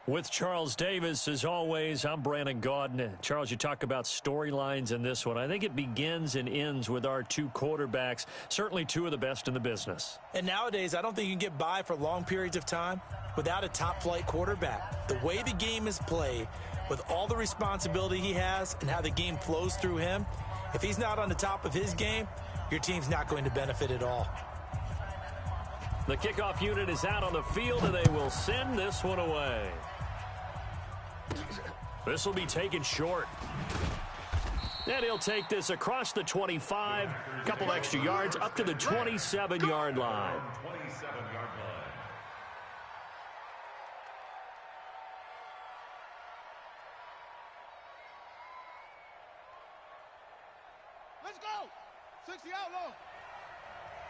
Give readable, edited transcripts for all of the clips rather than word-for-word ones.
With Charles Davis, as always, I'm Brandon Gaudin. Charles, you talk about storylines in this one. I think it begins and ends with our two quarterbacks, certainly two of the best in the business. And nowadays, I don't think you can get by for long periods of time without a top-flight quarterback. The way the game is played, with all the responsibility he has and how the game flows through him, if he's not on the top of his game, your team's not going to benefit at all. The kickoff unit is out on the field, and they will send this one away. This will be taken short. And he'll take this across the 25, a couple extra yards up to the 27-yard line. Let's go. 60 out low.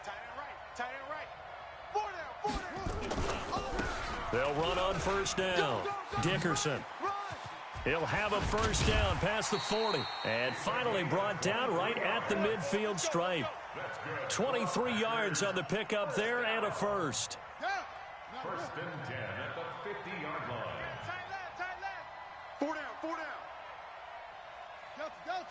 Tight end right. Tight end right. 4 down. 4 down. They'll run on first down. Dickerson. He'll have a first down past the 40. And finally brought down right at the midfield stripe. 23 yards on the pickup there and a first. First and 10 at the 50-yard line. Tight left. 4 down. 4 down. Delta.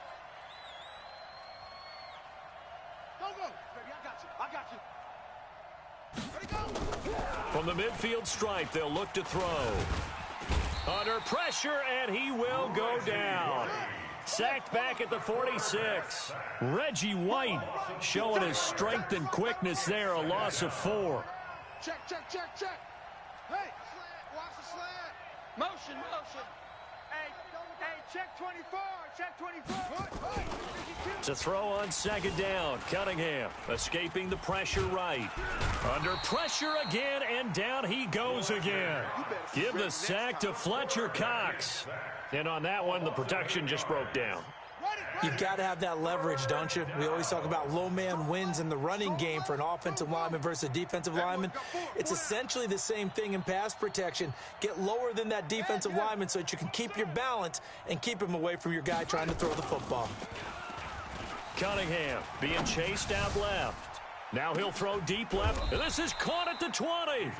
Don't go. Baby, I got you. Ready, go. From the midfield stripe, they'll look to throw. Under pressure, and he will go down. Sacked back at the 46. Reggie White showing his strength and quickness there, a loss of 4. Check. Hey, watch the slant. Motion. Hey, check 24. Check 24. To throw on second down, Cunningham escaping the pressure right. Under pressure again, and down he goes again. Give the sack to Fletcher Cox. And on that one, the protection just broke down. You've got to have that leverage, don't you? We always talk about low man wins in the running game for an offensive lineman versus a defensive lineman. It's essentially the same thing in pass protection. Get lower than that defensive lineman so that you can keep your balance and keep him away from your guy trying to throw the football. Cunningham being chased out left. Now he'll throw deep left. This is caught at the 20.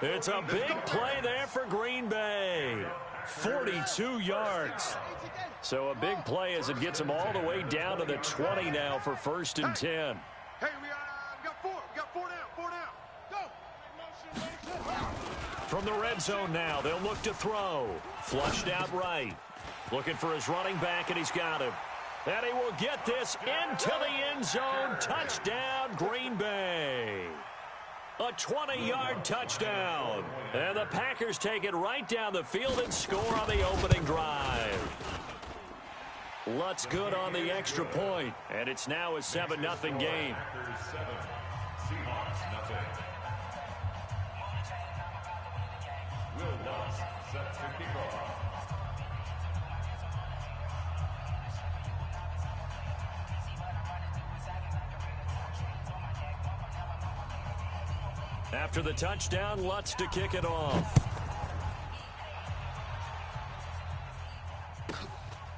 It's a big play there for Green Bay. 42 yards. So a big play as it gets him all the way down to the 20 now for first and 10. Hey, we got 4. We got 4 down. 4 down. Go. From the red zone now, they'll look to throw. Flushed out right. Looking for his running back, and he's got him. And he will get this into the end zone. Touchdown, Green Bay. A 20-yard touchdown. And the Packers take it right down the field and score on the opening drive. Lutz good on the extra point, and it's now a 7-0 game. Packers 7, Seahawks nothing. Will Lutz set to kick off. After the touchdown, Lutz to kick it off.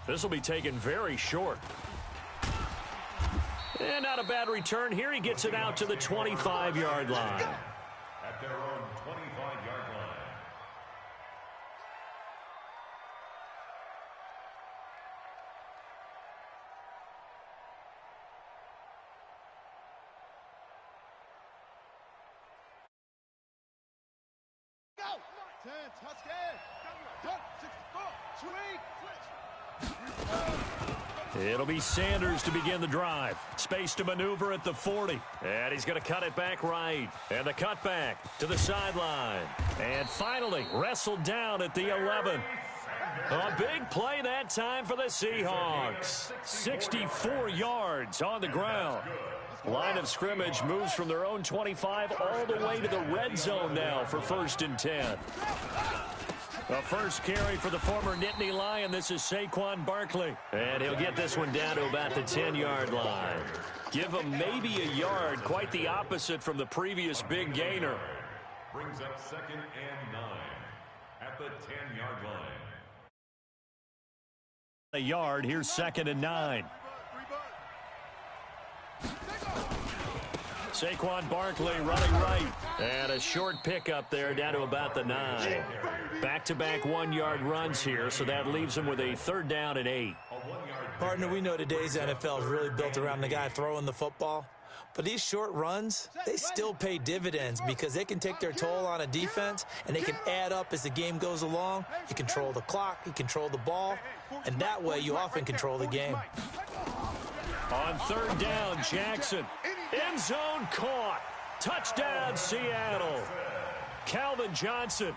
This will be taken very short. And not a bad return here. He gets it out to the 25-yard line. At their own 25-yard line. Go. 10. Touchdown. 64. Swing. It'll be Sanders to begin the drive. Space to maneuver at the 40. And he's going to cut it back right. And the cutback to the sideline. And finally wrestled down at the 11. A big play that time for the Seahawks. 64 yards on the ground. Line of scrimmage moves from their own 25 all the way to the red zone now for first and 10. A first carry for the former Nittany Lion. This is Saquon Barkley. And he'll get this one down to about the 10-yard line. Give him maybe a yard. Quite the opposite from the previous big gainer. Brings up 2nd and 9 at the 10-yard line. A yard. Here's 2nd and 9. Saquon Barkley running right. And a short pickup there down to about the 9. Back-to-back one-yard runs here, so that leaves them with a 3rd down and 8. Partner, we know today's NFL is really built around the guy throwing the football. But these short runs, they still pay dividends because they can take their toll on a defense, and they can add up as the game goes along. You control the clock, you control the ball, and that way you often control the game. On 3rd down, Jackson. End zone caught. Touchdown, Seattle. Calvin Johnson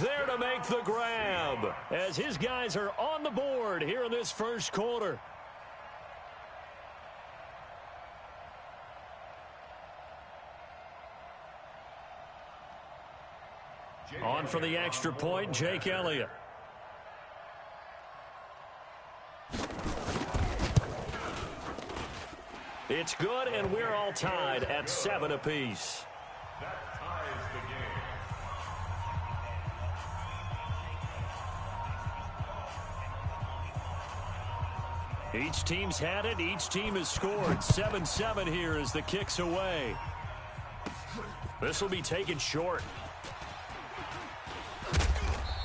there to make the grab as his guys are on the board here in this first quarter. On for the extra point, Jake Elliott. It's good, and we're all tied at 7 apiece. That ties the game. Each team's had it. Each team has scored. 7-7 here as the kick's away. This will be taken short.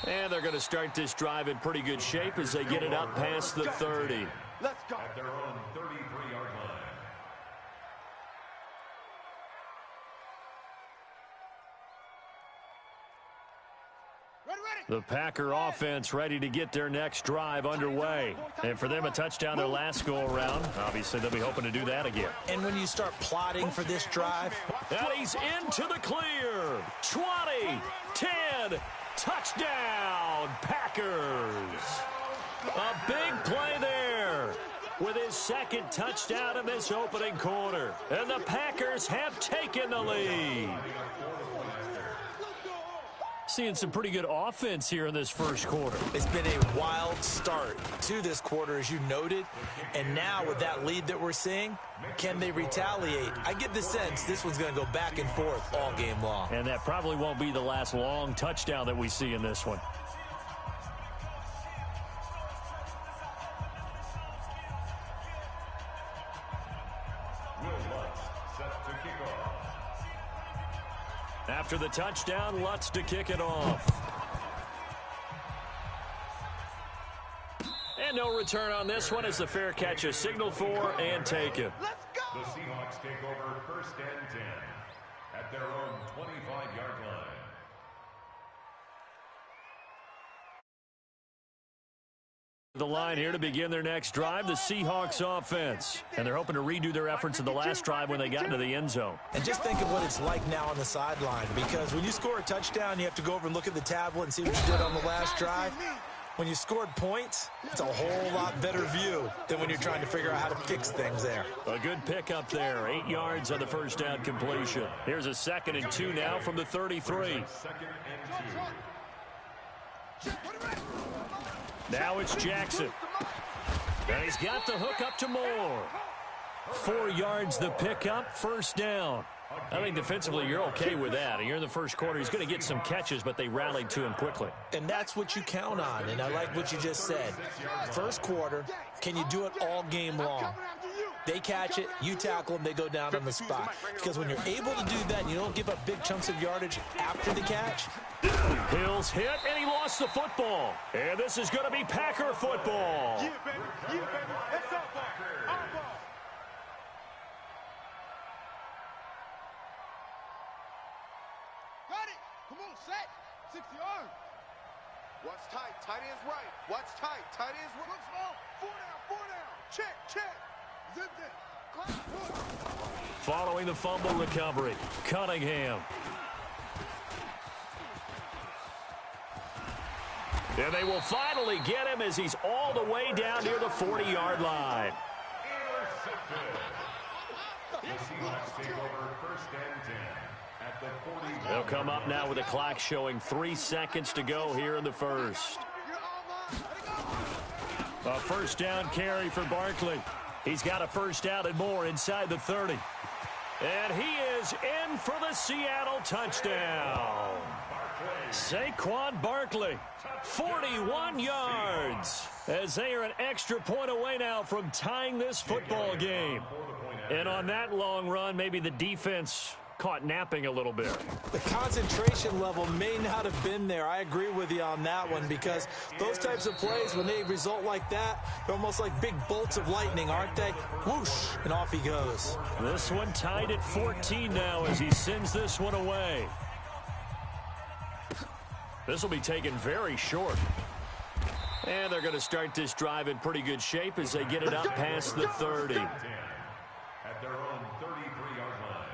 And they're going to start this drive in pretty good shape as they get it up past the 30. Let's go. At their own 33-yard line. Ready. The Packer offense ready to get their next drive underway. And for them, a touchdown their last go-around. Obviously, they'll be hoping to do that again. And when you start plotting for this drive, And he's into the clear. 20, 10, touchdown, Packers. A big play there with his 2nd touchdown in this opening quarter. And the Packers have taken the lead. Seeing some pretty good offense here in this first quarter. it's been a wild start to this quarter, as you noted. And now with that lead that we're seeing, can they retaliate? I get the sense this one's going to go back and forth all game long. And that probably won't be the last long touchdown that we see in this one. Will Lutz set to kick off. After the touchdown, Lutz to kick it off. And no return on this one as the fair catch is signaled for and taken. Let's go. The Seahawks take over 1st and 10 at their own 25-yard line. The line here to begin their next drive, the Seahawks offense. And they're hoping to redo their efforts in the last drive when they got into the end zone. And just think of what it's like now on the sideline, because when you score a touchdown, you have to go over and look at the tablet and see what you did on the last drive. When you scored points, it's a whole lot better view than when you're trying to figure out how to fix things there. A good pickup there, 8 yards on the first down completion. Here's a 2nd and 2 now from the 33. 2nd and 2. Now it's Jackson. And he's got the hook up to Moore. 4 yards the pickup, 1st down. I think defensively you're okay with that. You're in the first quarter. He's going to get some catches, but they rallied to him quickly. And that's what you count on, and I like what you just said. First quarter, can you do it all game long? They catch it, you tackle them, they go down on the spot. Because when you're able to do that and you don't give up big chunks of yardage after the catch. Hills hit, and he lost the football. And this is going to be Packer football. Yeah, baby. It's our ball. Our ball. Got it. Come on, set. 60 yards. What's tight? Tight end's right. What's tight? Tight end's right. Look small. 4 down. Check. Zip it. Following the fumble recovery, Cunningham. And they will finally get him as he's all the way down near the 40-yard line. Intercepted. The Seahawks take over 1st and 10 at the 41. They'll come up now with the clock showing 3 seconds to go here in the first. A 1st down carry for Barkley. He's got a 1st down and more inside the 30. And he is in for the Seattle touchdown. Saquon Barkley, 41 yards, as they are an extra point away now from tying this football game. And on that long run, maybe the defense caught napping a little bit. The concentration level may not have been there. I agree with you on that one, because those types of plays, when they result like that, they're almost like big bolts of lightning, aren't they? Whoosh, and off he goes. This one tied at 14 now as he sends this one away. This will be taken very short. And they're going to start this drive in pretty good shape as they get it up past the 30. At their own 33-yard line.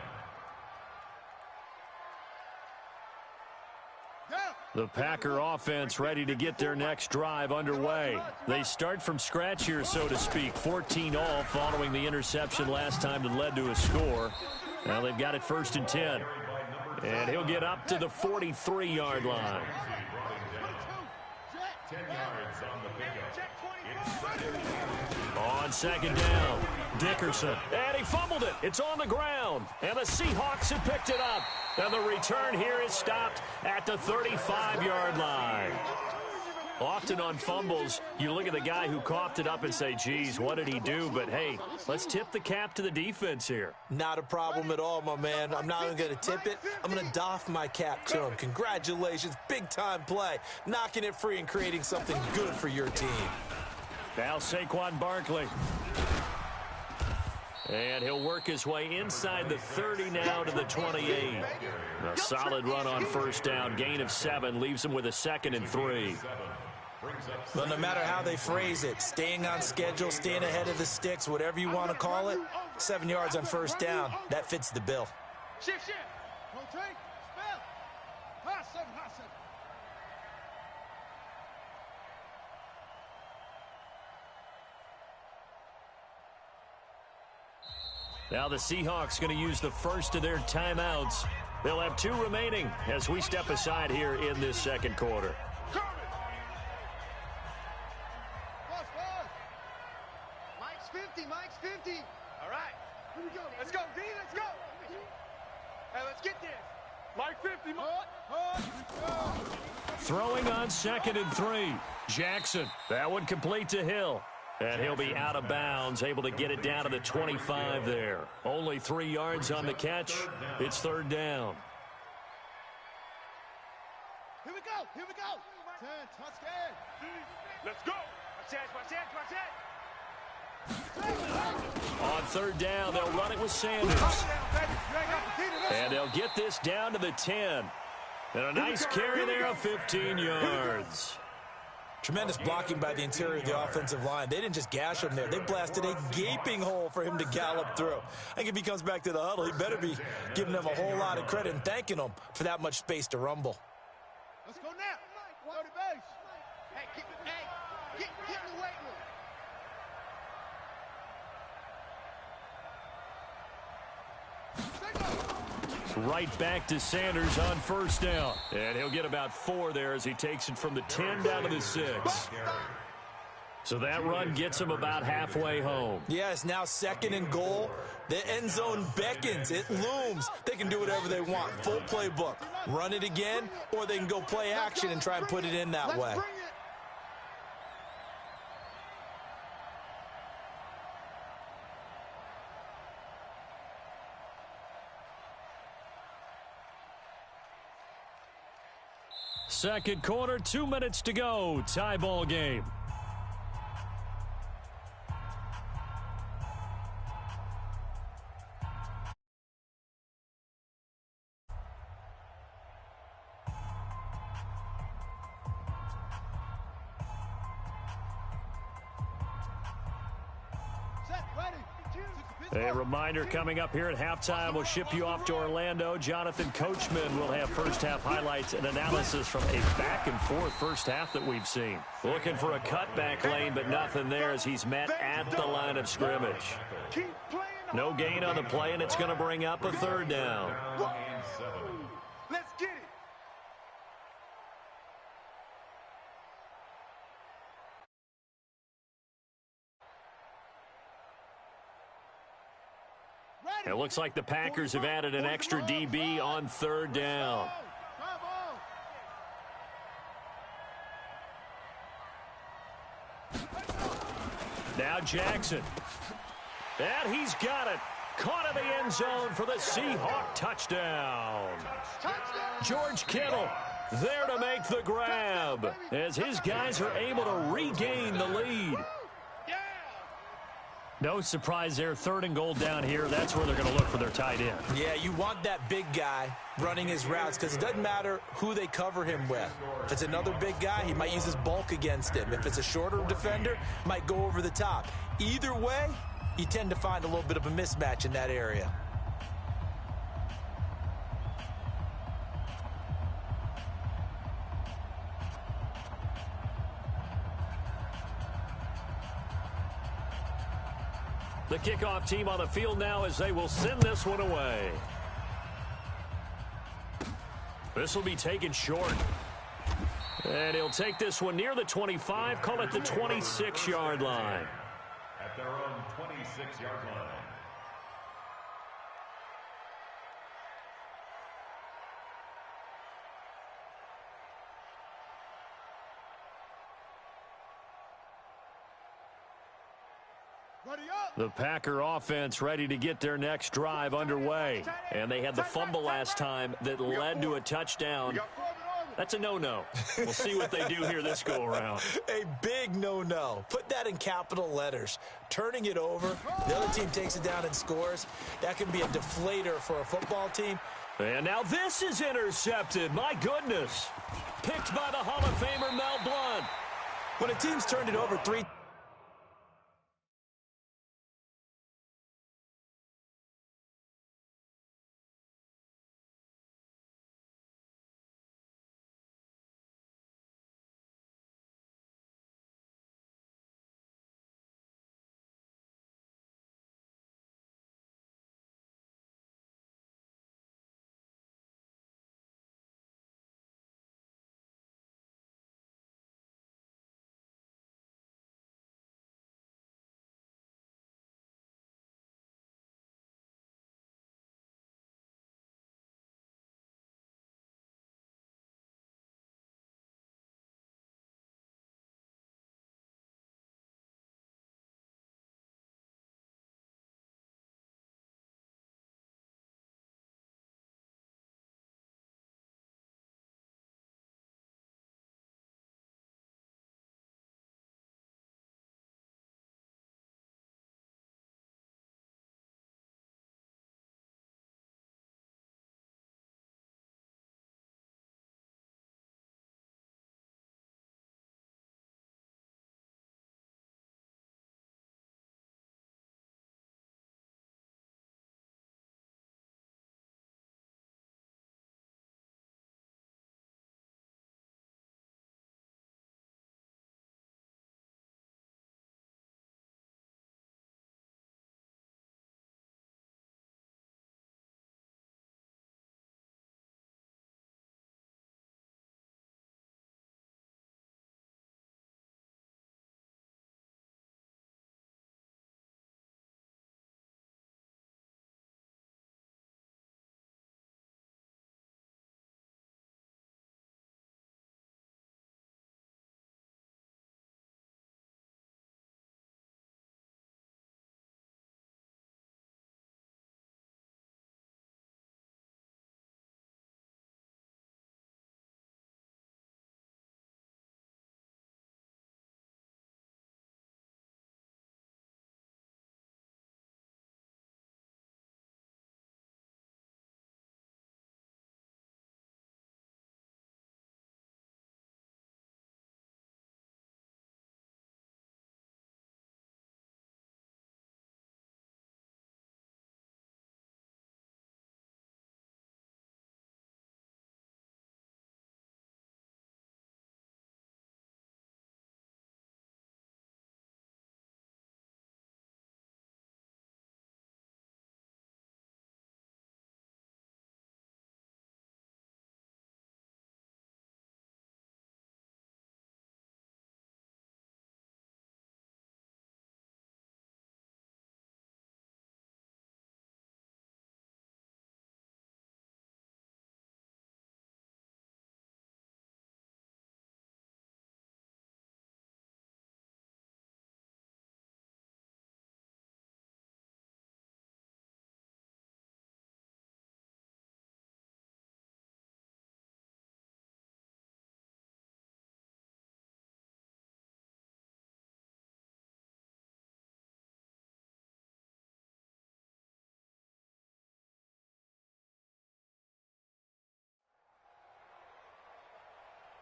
The Packer offense ready to get their next drive underway. They start from scratch here, so to speak. 14 all following the interception last time that led to a score. Now they've got it 1st and 10. And he'll get up to the 43-yard line. 10 yards on the pickup. On 2nd down, Dickerson. And he fumbled it. It's on the ground. And the Seahawks have picked it up. And the return here is stopped at the 35-yard line. Often on fumbles, you look at the guy who coughed it up and say, geez, what did he do? But, hey, let's tip the cap to the defense here. Not a problem at all, my man. I'm not even going to tip it. I'm going to doff my cap to him. Congratulations. Big-time play. Knocking it free and creating something good for your team. Now Saquon Barkley. And he'll work his way inside the 30 now to the 28. A solid run on 1st down. Gain of 7 leaves him with a 2nd and 3. Well, no matter how they phrase it, staying on schedule, staying ahead of the sticks, whatever you want to call it, 7 yards on 1st down, that fits the bill. Shift. Rotate. Spell. Hot 7. Now the Seahawks going to use the first of their timeouts. They'll have 2 remaining as we step aside here in this 2nd quarter. Mike's 50. All right. Here we go. Let's go, D. Let's go. Hey, let's get this. Mike 50. Throwing on 2nd and 3. Jackson. That one complete to Hill. And he'll be out of bounds, able to get it down to the 25 there. Only 3 yards on the catch. It's 3rd down. Here we go. 10, touchdown. Let's go. Watch that. On 3rd down, they'll run it with Sanders. And they'll get this down to the 10. And a nice carry there of 15 yards. Tremendous blocking by the interior of the offensive line. They didn't just gash him there. They blasted a gaping hole for him to gallop through. I think if he comes back to the huddle, he better be giving them a whole lot of credit and thanking them for that much space to rumble. Let's go now. Go to base. Hey, get in the weight room. Right back to Sanders on 1st down. And he'll get about 4 there as he takes it from the 10 down to the 6. So that run gets him about halfway home. Yeah, it's now 2nd and goal. The end zone beckons. It looms. They can do whatever they want. Full playbook. Run it again, or they can go play action and try and put it in that way. Second quarter, 2 minutes to go. Tie ball game. A reminder coming up here at halftime. We'll ship you off to Orlando. Jonathan Coachman will have first-half highlights and analysis from a back-and-forth first half that we've seen. Looking for a cutback lane, but nothing there as he's met at the line of scrimmage. No gain on the play, and it's going to bring up a 3rd down. Let's get it. It looks like the Packers have added an extra DB on 3rd down. Now Jackson. And he's got it. Caught in the end zone for the Seahawk touchdown. George Kittle there to make the grab as his guys are able to regain the lead. No surprise there, 3rd and goal down here. That's where they're going to look for their tight end. Yeah, you want that big guy running his routes because it doesn't matter who they cover him with. If it's another big guy, he might use his bulk against him. If it's a shorter defender, might go over the top. Either way, you tend to find a little bit of a mismatch in that area. The kickoff team on the field now as they will send this one away. This will be taken short. And he'll take this one near the 25, call it the 26-yard line. At their own 26-yard line. The Packer offense ready to get their next drive underway. And they had the fumble last time that led to a touchdown. That's a no-no. We'll see what they do here this go-around. A big no-no. Put that in capital letters. Turning it over, the other team takes it down and scores. That can be a deflator for a football team. And now this is intercepted. My goodness. Picked by the Hall of Famer Mel Blount. When a team's turned it over 3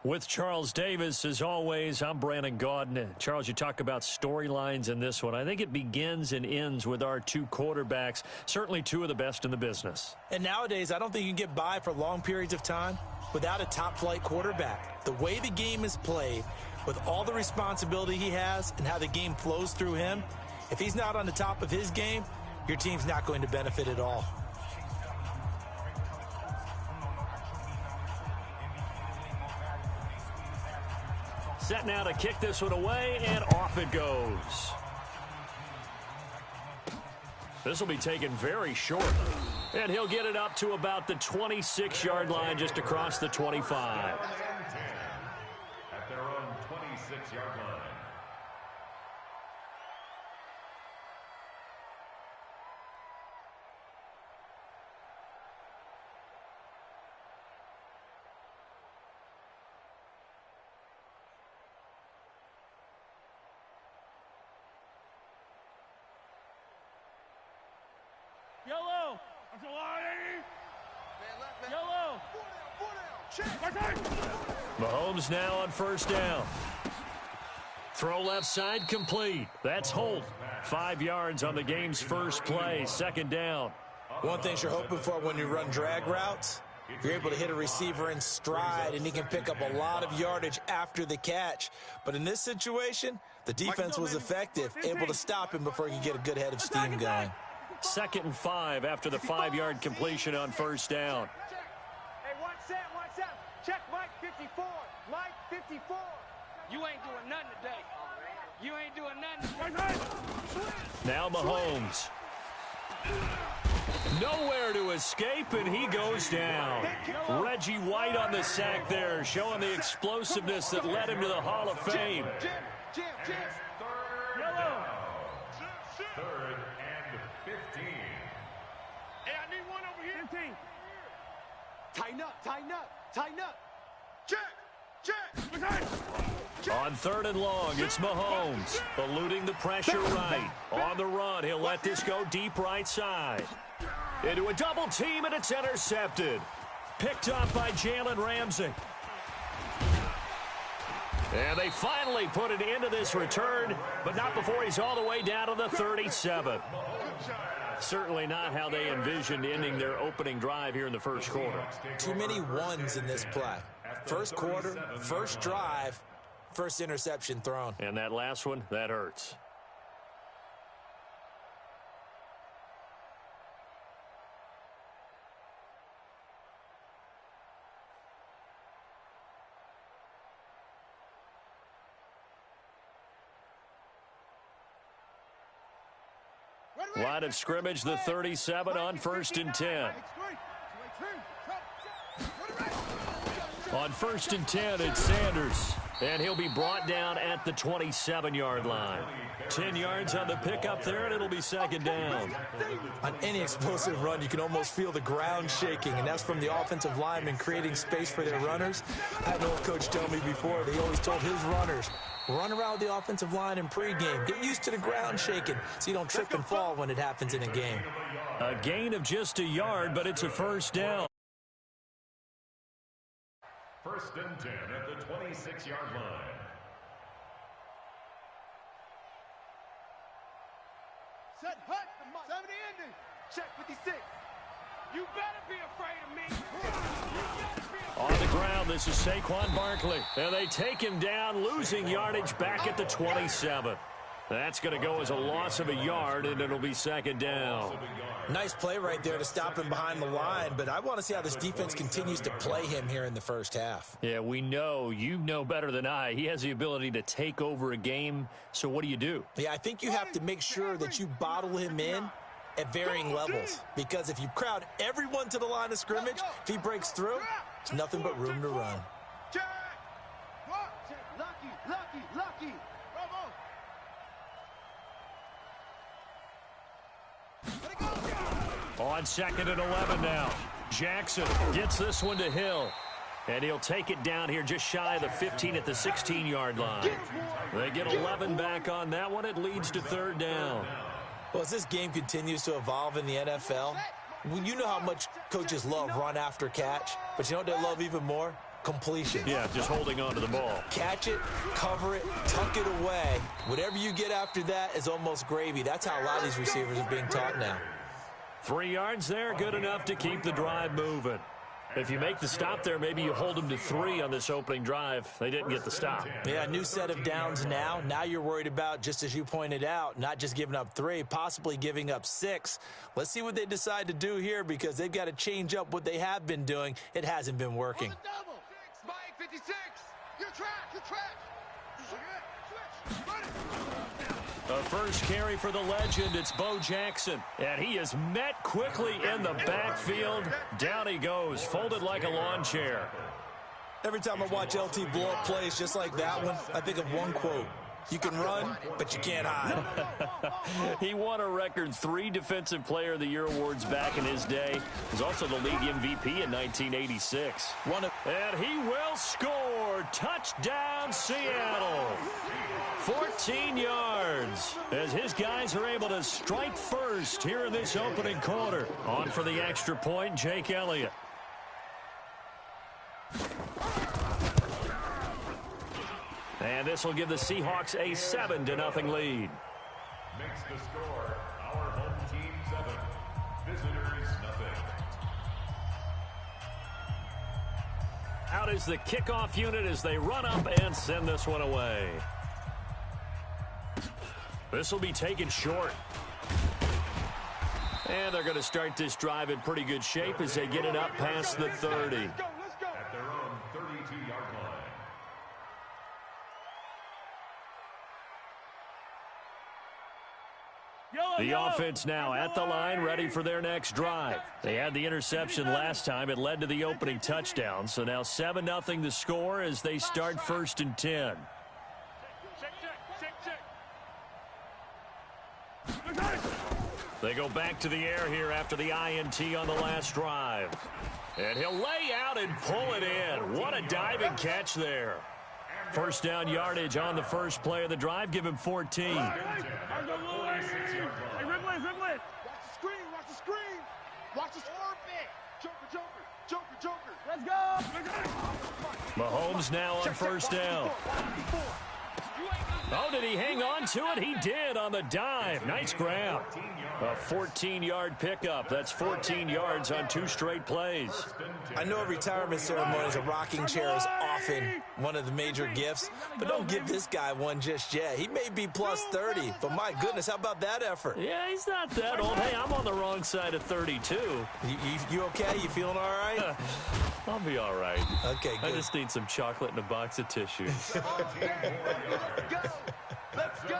With Charles Davis, as always, I'm Brandon Gaudin. Charles, you talk about storylines in this one. I think it begins and ends with our two quarterbacks, certainly two of the best in the business. And nowadays, I don't think you can get by for long periods of time without a top-flight quarterback. The way the game is played, with all the responsibility he has and how the game flows through him, if he's not on the top of his game, your team's not going to benefit at all. Set now to kick this one away, and off it goes. This will be taken very short. And he'll get it up to about the 26-yard line, just across the 25. At their own 26-yard line. Yellow. Yellow. Mahomes now on first down. Throw left side complete. That's Holt. 5 yards on the game's first play. Second down. One thing you're hoping for when you run drag routes, you're able to hit a receiver in stride, and he can pick up a lot of yardage after the catch. But in this situation, the defense was effective, able to stop him before he could get a good head of steam going. 2nd and 5 after the 5-yard completion on first down. Hey, watch that. Check Mike 54. Mike 54. You ain't doing nothing today. You ain't doing nothing. Now Mahomes. Nowhere to escape, and he goes down. Reggie White on the sack there, showing the explosiveness that led him to the Hall of Fame. Jim. Yellow. 3rd and 15. Hey, I need one over here. 15. Tighten up. Check. On 3rd and long, it's Mahomes, eluding the pressure right. On the run, he'll let this go deep right side. Into a double team, and it's intercepted. Picked up by Jalen Ramsey. And they finally put it into this return, but not before he's all the way down to the 37. Certainly not how they envisioned ending their opening drive here in the first quarter. Too many ones in this play. First quarter, first drive, first interception thrown. And that last one, that hurts. Line of scrimmage, the 37 on 1st and 10. On 1st and 10, it's Sanders. And he'll be brought down at the 27-yard line. 10 yards on the pickup there, and it'll be 2nd down. On any explosive run, you can almost feel the ground shaking, and that's from the offensive linemen creating space for their runners. I had an old coach tell me before, they always told his runners, run around the offensive line in pregame. Get used to the ground shaking so you don't trip and fall when it happens in a game. A gain of just a yard, but it's a first down. 1st and 10 at the 26-yard line. Set hut. 70 ending. Check 56. You better be afraid of me. On the ground, this is Saquon Barkley. And they take him down, losing yardage back at the 27. That's going to go as a loss of a yard, and it'll be 2nd down. Nice play right there to stop him behind the line, but I want to see how this defense continues to play him here in the first half. Yeah, we know. You know better than I. He has the ability to take over a game, so what do? Yeah, I think you have to make sure that you bottle him in at varying levels, because if you crowd everyone to the line of scrimmage, if he breaks through, there's nothing but room to run. Lucky. On 2nd and 11 now. Jackson gets this one to Hill. And he'll take it down here just shy of the 15 at the 16-yard line. They get 11 back on that one. It leads to 3rd down. Well, as this game continues to evolve in the NFL, you know how much coaches love run after catch, but you know what they love even more? completion. Yeah, just holding on to the ball. Catch it, cover it, tuck it away. Whatever you get after that is almost gravy. That's how a lot of these receivers are being taught now. 3 yards there, good enough to keep the drive moving. If you make the stop there, maybe you hold them to 3 on this opening drive. They didn't get the stop. Yeah, a new set of downs now. Now you're worried about, just as you pointed out, not just giving up 3, possibly giving up 6. Let's see what they decide to do here, because they've got to change up what they have been doing. It hasn't been working. Mike 56. You're trash. You're trash. Switch. Run it. A first carry for the legend. It's Bo Jackson. And he is met quickly in the backfield. Down he goes, folded like a lawn chair. Every time I watch LT blow up plays just like that one, I think of one quote. You can run, but you can't hide. He won a record 3 Defensive Player of the Year awards back in his day. He was also the league MVP in 1986. And he will score. Touchdown, Seattle. 14 yards as his guys are able to strike first here in this opening quarter. On for the extra point, Jake Elliott. And this will give the Seahawks a 7-0 lead. Makes the score our home team 7, visitors nothing. Out is the kickoff unit as they run up and send this one away. This will be taken short. And they're going to start this drive in pretty good shape as they get it up past the 30. At their own 32-yard line. The offense now at the line, ready for their next drive. They had the interception last time. It led to the opening touchdown. So now 7-0 the score as they start 1st and 10. They go back to the air here after the INT on the last drive. And he'll lay out and pull it in. What a diving catch there. First down yardage on the first play of the drive. Give him 14. Hey, Ridley. Watch the screen. Watch the orbit. Joker. Let's go. Mahomes now on first down. Oh, did he hang on to it? He did on the dive. Nice grab. A 14-yard pickup. That's 14 yards on 2 straight plays. I know a retirement ceremony is a rocking chair is often one of the major gifts, but don't give this guy one just yet. He may be plus 30, but my goodness, how about that effort? Yeah, he's not that old. Hey, I'm on the wrong side of 32. You okay? You feeling all right? I'll be all right. Okay, good. I just need some chocolate and a box of tissue. Let's go.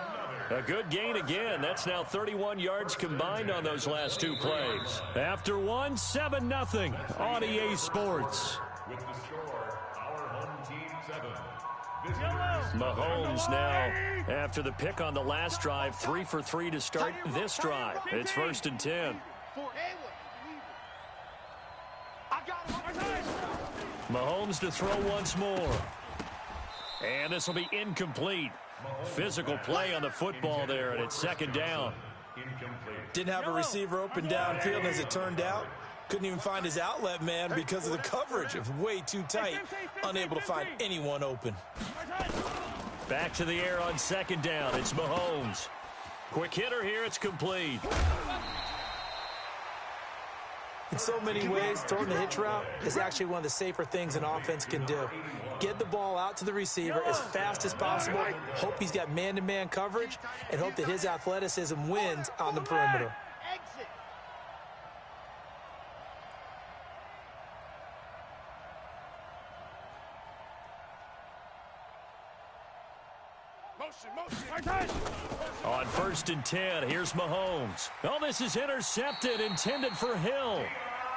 A good gain again. That's now 31 yards combined on those last 2 plays. After one, 7-0 on EA Sports. With the score, our home team 7, visitors Mahomes now, after the pick on the last drive, 3 for 3 to start this drive. It's 1st and 10. Mahomes to throw once more. And this will be incomplete. Physical play on the football there, and it's 2nd down. Didn't have a receiver open downfield, as it turned out. Couldn't even find his outlet man because of the coverage. It was way too tight. Unable to find anyone open. Back to the air on 2nd down. It's Mahomes. Quick hitter here. It's complete. In so many ways, throwing the hitch route is actually one of the safer things an offense can do. Get the ball out to the receiver as fast as possible, hope he's got man-to-man coverage, and hope that his athleticism wins on the perimeter. Exit. Motion. On 1st and 10, here's Mahomes. Oh, this is intercepted, intended for Hill.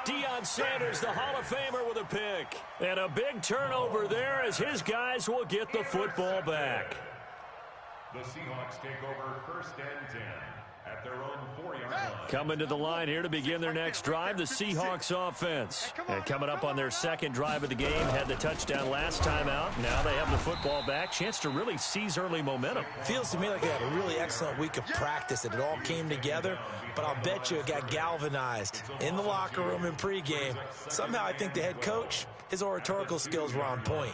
Deion Sanders, the Hall of Famer, with a pick. And a big turnover there as his guys will get the football back. The Seahawks take over 1st and 10 at their own 4-yard line. Coming to the line here to begin their next drive, the Seahawks offense. And coming up on their 2nd drive of the game, had the touchdown last time out. Now they have the football back. Chance to really seize early momentum. Feels to me like they had a really excellent week of practice, and it all came together. But I'll bet you it got galvanized in the locker room in pregame. Somehow I think the head coach His oratorical skills were on point.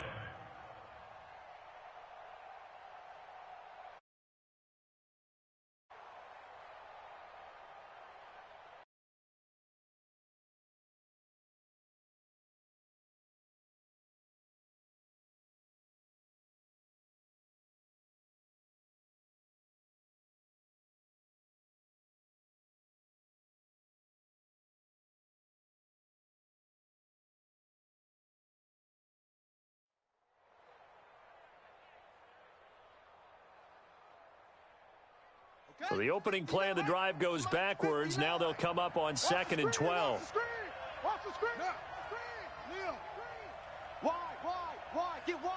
So the opening play of the drive goes backwards. Now they'll come up on 2nd and 12. Watch the screen. Neil. Wide. Get wide.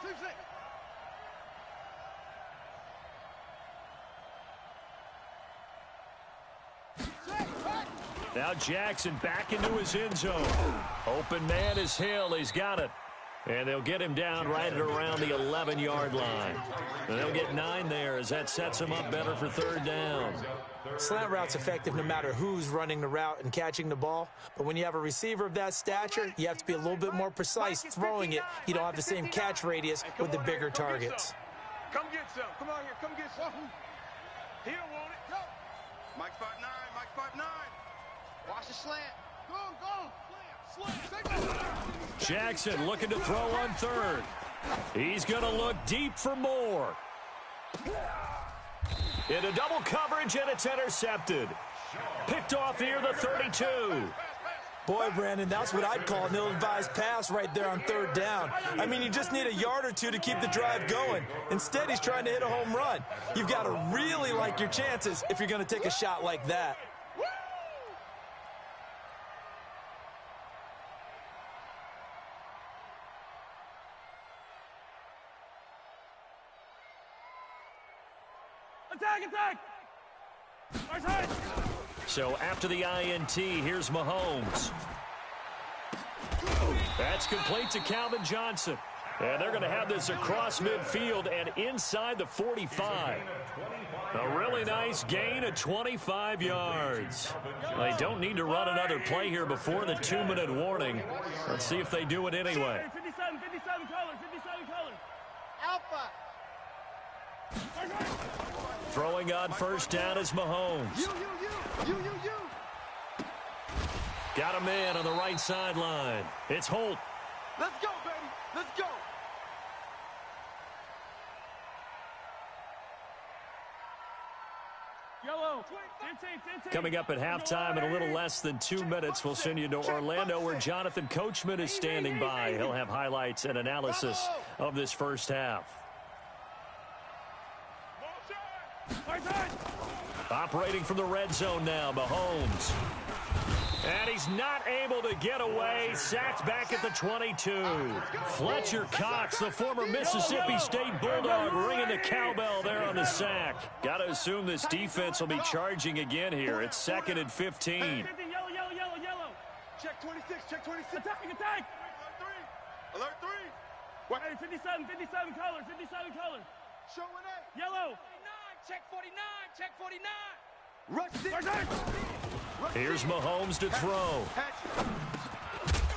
Now Jackson back into his end zone. Open man is Hill. He's got it. And they'll get him down right at around the 11-yard line. And they'll get 9 there as that sets him up better for 3rd down. Slant route's effective no matter who's running the route and catching the ball. But when you have a receiver of that stature, you have to be a little bit more precise throwing it. You don't have the same catch radius with the bigger targets. Come get some. Come on here. Come get some. He don't want it. Go. Mike's 5'9". Mike's 5'9". Watch the slant. Go. Slant. Jackson looking to throw on 3rd. He's going to look deep for more. Into double coverage, and it's intercepted. Picked off near the 32. Boy, Brandon, that's what I'd call an ill-advised pass right there on 3rd down. I mean, you just need a yard or two to keep the drive going. Instead, he's trying to hit a home run. You've got to really like your chances if you're going to take a shot like that. Attack! So after the INT, here's Mahomes. That's complete to Calvin Johnson. And they're going to have this across midfield and inside the 45. A really nice gain of 25 yards. They don't need to run another play here before the 2-minute warning. Let's see if they do it anyway. 57 colors. Alpha. Throwing on 1st down is Mahomes. You. Got him in on the right sideline. It's Holt. Let's go, baby. Let's go. Yellow. 15. Coming up at halftime in a little less than 2 minutes, we'll send you to Orlando where Jonathan Coachman is standing by. He'll have highlights and analysis of this first half. Operating from the red zone now, Mahomes. And he's not able to get away. Sacked back at the 22. Fletcher Cox, the former Mississippi State Bulldog, ringing the cowbell there on the sack. Got to assume this defense will be charging again here. It's 2nd and 15. Yellow. Check 26. Attack. Alert 3. What? 57 colors. Showing A. Yellow. Check 49. Rush 6. Here's Mahomes to throw.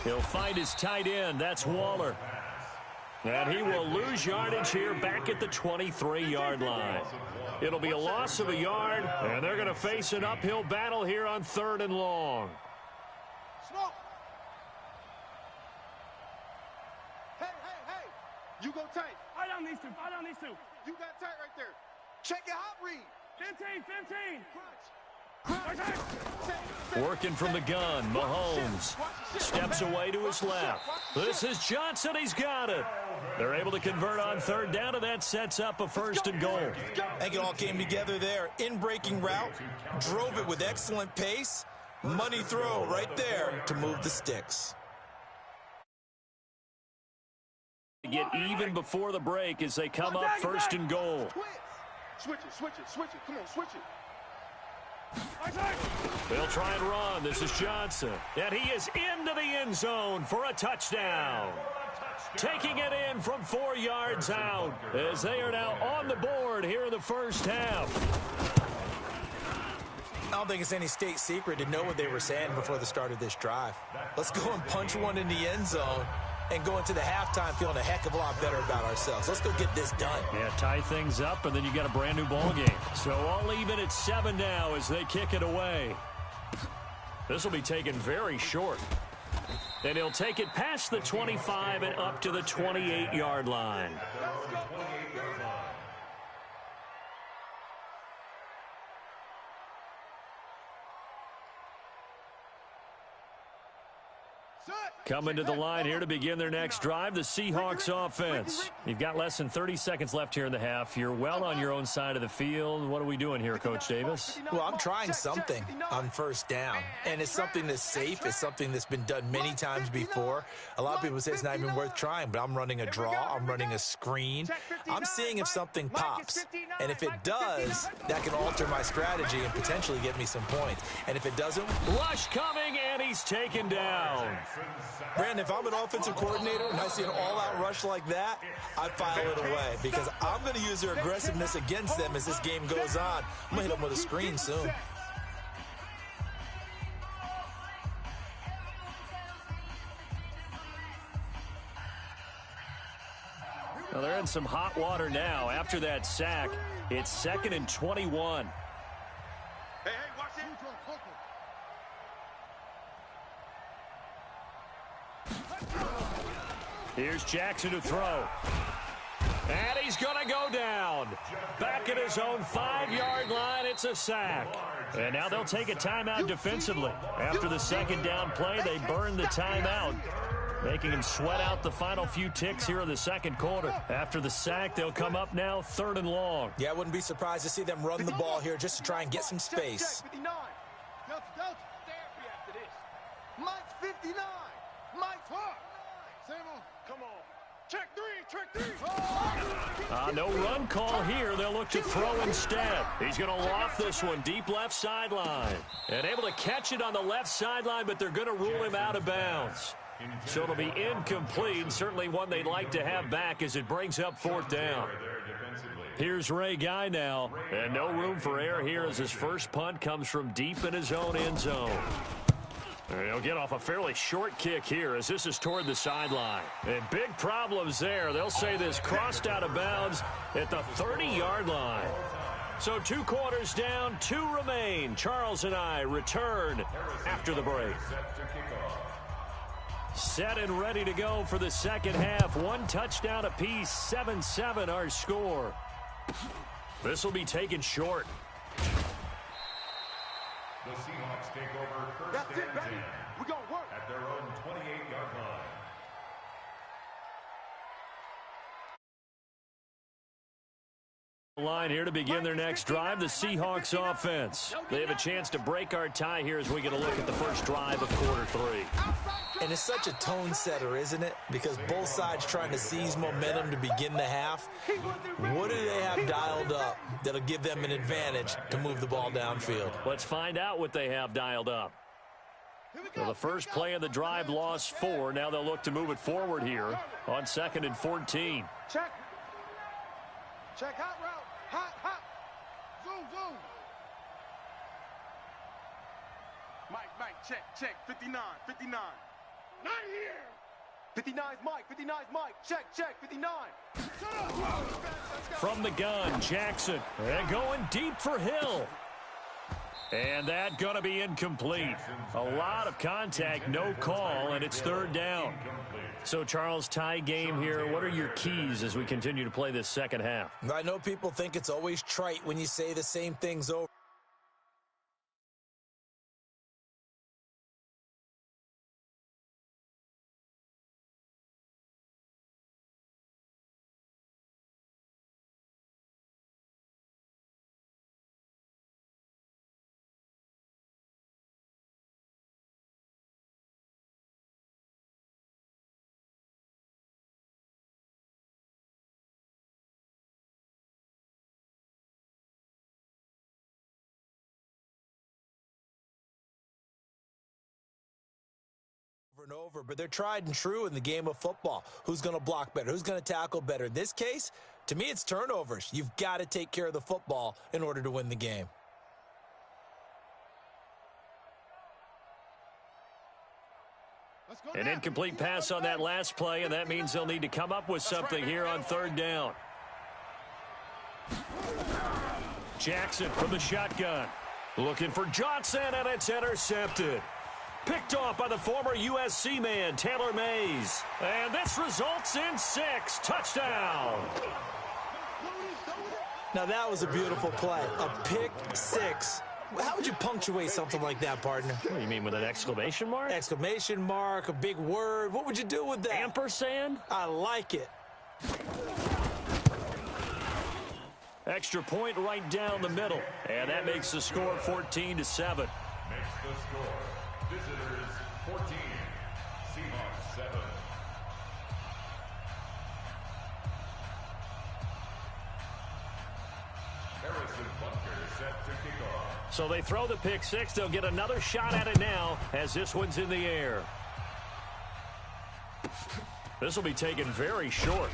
He'll find his tight end. That's Waller. And he will lose yardage here back at the 23-yard line. It'll be a loss of a yard, and they're going to face an uphill battle here on 3rd and long. Smoke. Hey. You go tight. Eye down these two. You got tight right there. Check your hot read. 15. Working from the gun, Mahomes steps away to his left. This is Johnson. He's got it. They're able to convert on 3rd down, and that sets up a 1st and goal. I think it all came together there. In-breaking route, drove it with excellent pace. Money throw right there to move the sticks. Get even before the break as they come up 1st and goal. Switch it. Come on, switch it. They'll try and run. This is Johnson. And he is into the end zone for a touchdown. Taking it in from 4 yards out as they are now on the board here in the first half. I don't think it's any state secret to know what they were saying before the start of this drive. Let's go and punch one in the end zone and go into the halftime feeling a heck of a lot better about ourselves. Let's go get this done. Yeah, tie things up, and then you got a brand new ball game. So all even at 7 now as they kick it away. This will be taken very short. And he'll take it past the 25 and up to the 28-yard line. Coming to the line here to begin their next drive, the Seahawks offense. You've got less than 30 seconds left here in the half. You're well on your own side of the field. What are we doing here, Coach Davis? Well, I'm trying something on first down, and it's something that's safe. It's something that's been done many times before. A lot of people say it's not even worth trying, but I'm running a draw. I'm running a screen. I'm seeing if something pops, and if it does, that can alter my strategy and potentially get me some points. And if it doesn't, rush coming, and he's taken down. Brandon, if I'm an offensive coordinator and I see an all-out rush like that, I file it away because I'm going to use their aggressiveness against them as this game goes on. I'm going to hit them with a screen soon. Well, they're in some hot water now. After that sack, it's 2nd and 21. Hey, watch it. Here's Jackson to throw. And he's going to go down. Back at his own 5-yard line, it's a sack. And now they'll take a timeout defensively. After the second down play, they burn the timeout, making him sweat out the final few ticks here in the second quarter. After the sack, they'll come up now 3rd and long. Yeah, I wouldn't be surprised to see them run the ball here just to try and get some space. Mike's 59. Mike's hot. Same on. Come on. Check three. No run call here. They'll look to throw instead. He's going to loft this one deep left sideline. And able to catch it on the left sideline, but they're going to rule him out of bounds. So it'll be incomplete. Certainly one they'd like to have back as it brings up 4th down. Here's Ray Guy now. And no room for error here as his first punt comes from deep in his own end zone. And he'll get off a fairly short kick here as this is toward the sideline. And big problems there. They'll say this crossed out of bounds at the 30-yard line. So 2 quarters down, 2 remain. Charles and I return after the break. Set and ready to go for the second half. 1 touchdown apiece, 7-7 our score. This will be taken short. The Seahawks take over first That's it, and baby. 10 We're going to work. at their own 28-yard line. Line here to begin their next drive, the Seahawks offense. They have a chance to break our tie here as we get a look at the first drive of quarter 3. And it's such a tone setter, isn't it? Because both sides trying to seize momentum to begin the half. What do they have dialed up that'll give them an advantage to move the ball downfield? Let's find out what they have dialed up. Well, the first play of the drive lost 4. Now they'll look to move it forward here on 2nd and 14. Check. Check hot route. Hot. Zoom. Mike, check. 59. Not here. 59's Mike. Check. 59. From the gun, Jackson. And going deep for Hill. And that going to be incomplete. A lot of contact, no call, and it's 3rd down. So, Charles, tie game here. What are your keys as we continue to play this second half? I know people think it's always trite when you say the same things over. And over, but they're tried and true in the game of football. Who's going to block better? Who's going to tackle better? In this case, to me, it's turnovers. You've got to take care of the football in order to win the game. An incomplete pass on that last play, and that means they'll need to come up with something here on third down. Jackson from the shotgun. Looking for Johnson, and it's intercepted. Picked off by the former USC man, Taylor Mays. And this results in 6. Touchdown. Now, that was a beautiful play. A pick 6. How would you punctuate something like that, partner? What do you mean, with an exclamation mark? Exclamation mark, a big word. What would you do with that? Ampersand? I like it. Extra point right down the middle. And that makes the score 14-7. Makes the score. Visitors 14. Seahawks 7. Harrison Butker set to kick off. So they throw the pick 6. They'll get another shot at it now as this one's in the air. This will be taken very short.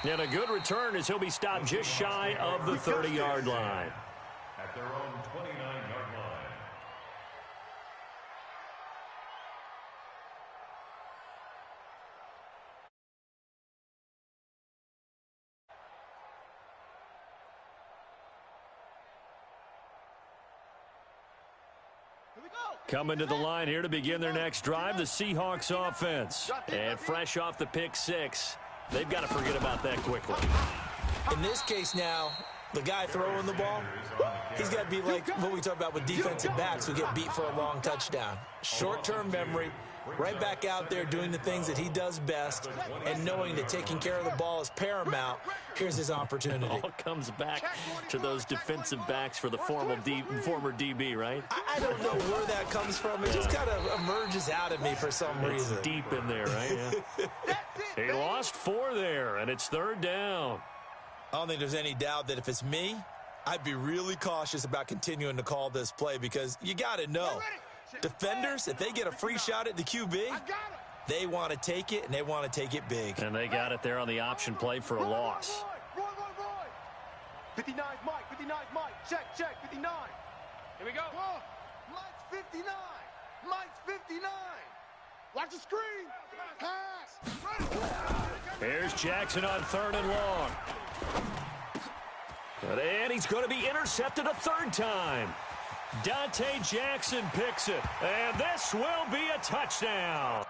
And a good return as he'll be stopped just shy of the 30-yard line. At their own 29-yard line. Coming to the line here to begin their next drive, the Seahawks offense. And fresh off the pick 6, they've got to forget about that quickly. In this case now, the guy throwing the ball, he's got to be like what we talk about with defensive backs who get beat for a long touchdown. Short-term memory, right back out there doing the things that he does best, and knowing that taking care of the ball is paramount. Here's his opportunity. All comes back to those defensive backs for the former DB, right? I don't know where that comes from. It just kind of emerges out of me for some reason. It's deep in there, right? Yeah. He lost 4 there, and it's third down. I don't think there's any doubt that if it's me, I'd be really cautious about continuing to call this play because you got to know, defenders, if they get a free shot at the QB, they want to take it, and they want to take it big. And they got it there on the option play for a loss. Roy. 59 Mike, 59 Mike. Check, 59. Here we go. Mike's 59. Mike's 59. Watch the screen. Pass. Here's Jackson on 3rd and long. And he's going to be intercepted a 3rd time. Dante Jackson picks it. And this will be a touchdown.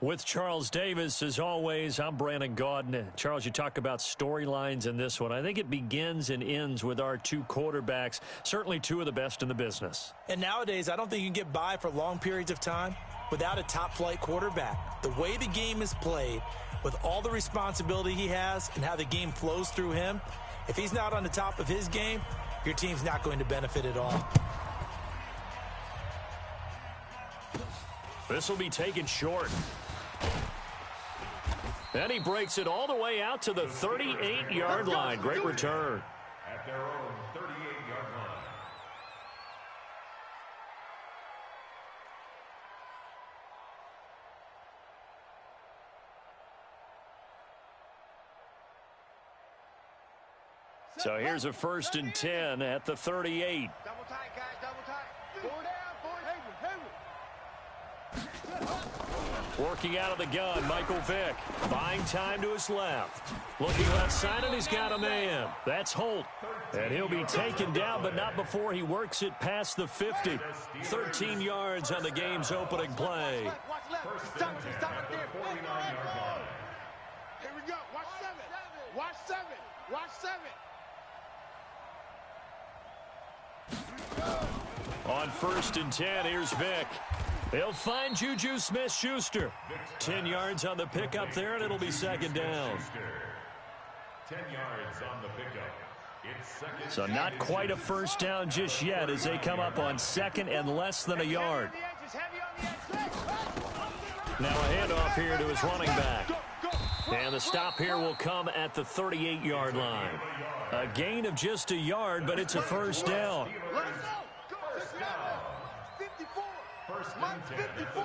With Charles Davis, as always, I'm Brandon Gaudin. Charles, you talk about storylines in this one. I think it begins and ends with our two quarterbacks, certainly two of the best in the business. And nowadays, I don't think you can get by for long periods of time without a top-flight quarterback. The way the game is played, with all the responsibility he has and how the game flows through him, if he's not on the top of his game, your team's not going to benefit at all. This will be taken short. And he breaks it all the way out to the 38-yard line. Great return. At their own 38-yard line. So here's a 1st and 10 at the 38. Double tight, guys, double tight. Four down, Working out of the gun, Michael Vick. Buying time to his left. Looking left side, and he's got a man. That's Holt. And he'll be taken down, but not before he works it past the 50. 13 yards on the game's opening play. Watch left. Stop it there. Here we go. Watch 7. Watch 7. Watch 7. On 1st and 10, here's Vick. He'll find Juju Smith-Schuster. 10 yards on the pickup there, and it'll be 2nd down. 10 yards on the pickup. It's 2nd. So not quite a 1st down just yet as they come up on 2nd and less than a yard. Now a handoff here to his running back. And the stop here will come at the 38-yard line. A gain of just a yard, but it's a 1st down. Mike 54.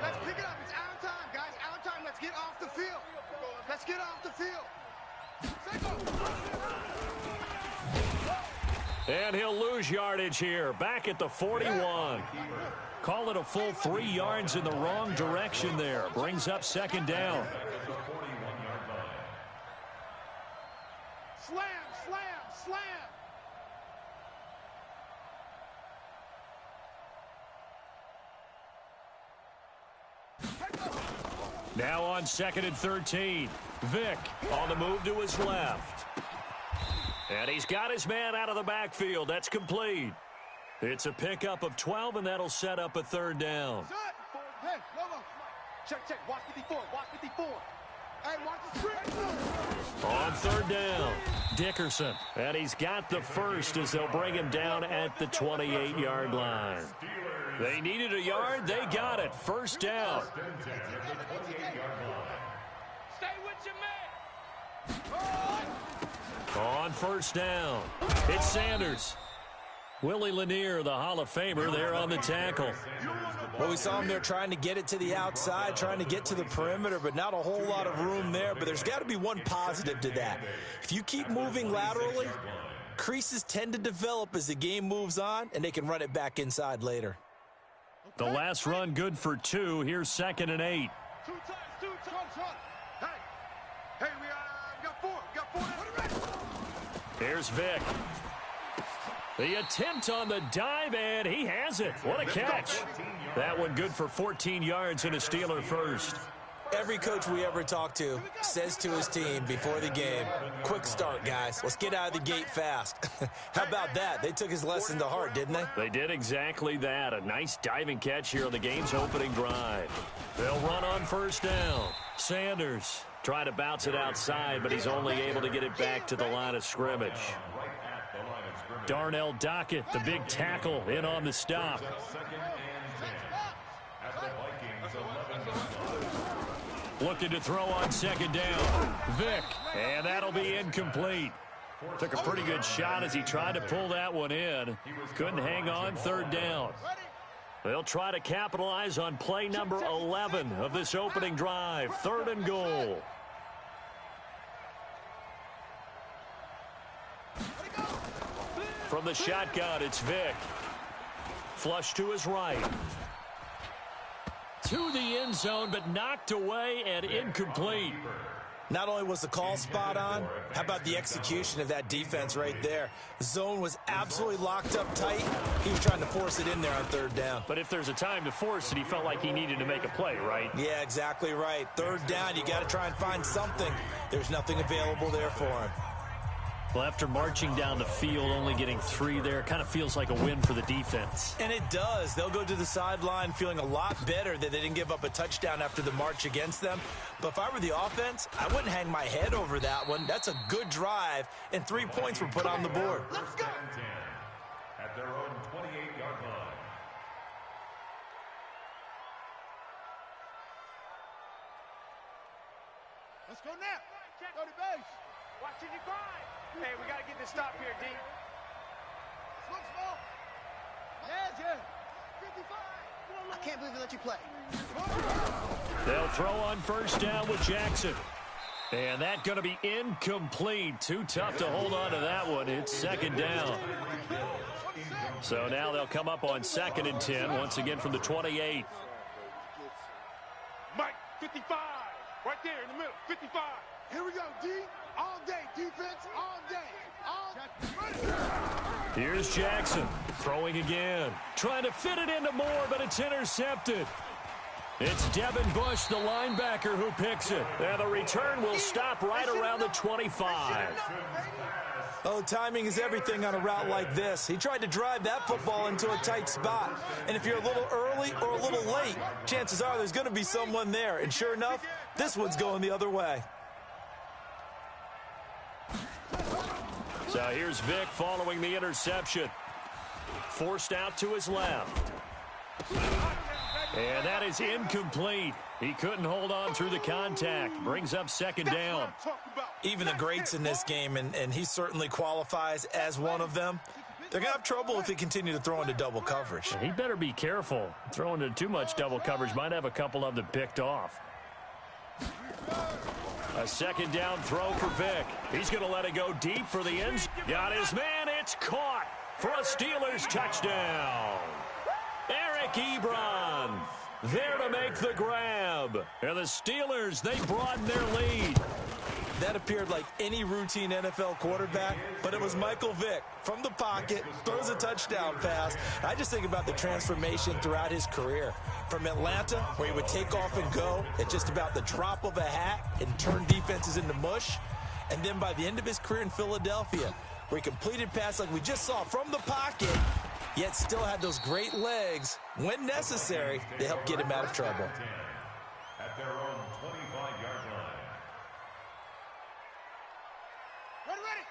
Let's pick it up. It's out of time, guys. Out of time. Let's get off the field. Let's get off the field. And he'll lose yardage here. Back at the 41. Call it a full 3 yards in the wrong direction there. Brings up 2nd down. Slam, slam, slam. Now on 2nd and 13. Vick on the move to his left. And he's got his man out of the backfield. That's complete. It's a pickup of 12, and that'll set up a 3rd down. Hey, Lobo. Check. Watch 54. Watch 54. Hey, watch the screen. On 3rd down, Dickerson. And he's got the 1st as they'll bring him down at the 28-yard line. They needed a yard. They got it. 1st down. Stay with your man. On 1st down, it's Sanders. Willie Lanier, the Hall of Famer, there on the tackle. Well, we saw him there trying to get it to the outside, trying to get to the perimeter, but not a whole lot of room there. But there's got to be one positive to that. If you keep moving laterally, creases tend to develop as the game moves on, and they can run it back inside later. The last run good for 2. Here's 2nd and 8. Two times. Hey, we got 4. Here's Vick. The attempt on the dive, and he has it. What a catch. That one good for 14 yards and a Steeler 1st. Every coach we ever talk to says to his team before the game, quick start, guys. Let's get out of the gate fast. How about that? They took his lesson to heart, didn't they? They did exactly that. A nice diving catch here on the game's opening drive. They'll run on 1st down. Sanders trying to bounce it outside, but he's only able to get it back to the line of scrimmage. Darnell Dockett, the big tackle, in on the stop. Looking to throw on 2nd down. Vick, and that'll be incomplete. Took a pretty good shot as he tried to pull that one in. Couldn't hang on. 3rd down. They'll try to capitalize on play number 11 of this opening drive. 3rd and goal. From the shotgun, it's Vick. Flush to his right. To the end zone, but knocked away and incomplete. Not only was the call spot on, how about the execution of that defense right there? The zone was absolutely locked up tight. He was trying to force it in there on third down. But if there's a time to force it, he felt like he needed to make a play, right? Yeah, exactly right. Third down, you got to try and find something. There's nothing available there for him. Well, after marching down the field, only getting 3 there, kind of feels like a win for the defense. And it does. They'll go to the sideline feeling a lot better that they didn't give up a touchdown after the march against them. But if I were the offense, I wouldn't hang my head over that one. That's a good drive, and 3 points were put on the board. Let's go. At their own 28-yard line. Let's go now. Go to base. Watching you grind. Hey, we got to get this stop here, D. Look small. Yeah. 55. I can't believe they let you play. They'll throw on first down with Jackson. And that's going to be incomplete. Too tough to hold on to that one. It's second down. So now they'll come up on 2nd and 10, once again from the 28. Mike, 55. Right there in the middle, 55. Here we go, D. All day. Defense, all day. Here's Jackson throwing again. Trying to fit it into Moore, but it's intercepted. It's Devin Bush, the linebacker, who picks it. And the return will stop right around the 25. Oh, timing is everything on a route like this. He tried to drive that football into a tight spot. And if you're a little early or a little late, chances are there's going to be someone there. And sure enough, this one's going the other way. So here's Vick following the interception. Forced out to his left. And that is incomplete. He couldn't hold on through the contact. Brings up second down. Even the greats in this game, and he certainly qualifies as one of them, they're going to have trouble if they continue to throw into double coverage. He better be careful. Throwing into too much double coverage might have a couple of them picked off. A second down throw for Vick. He's going to let it go deep for the end. Got his man. It's caught for a Steelers touchdown. Eric Ebron there to make the grab. And the Steelers, they broaden their lead. That appeared like any routine NFL quarterback, but it was Michael Vick from the pocket, throws a touchdown pass. I just think about the transformation throughout his career. From Atlanta, where he would take off and go at just about the drop of a hat and turn defenses into mush. And then by the end of his career in Philadelphia, where he completed passes like we just saw from the pocket, yet still had those great legs, when necessary, to help get him out of trouble. At their own 25-yard line.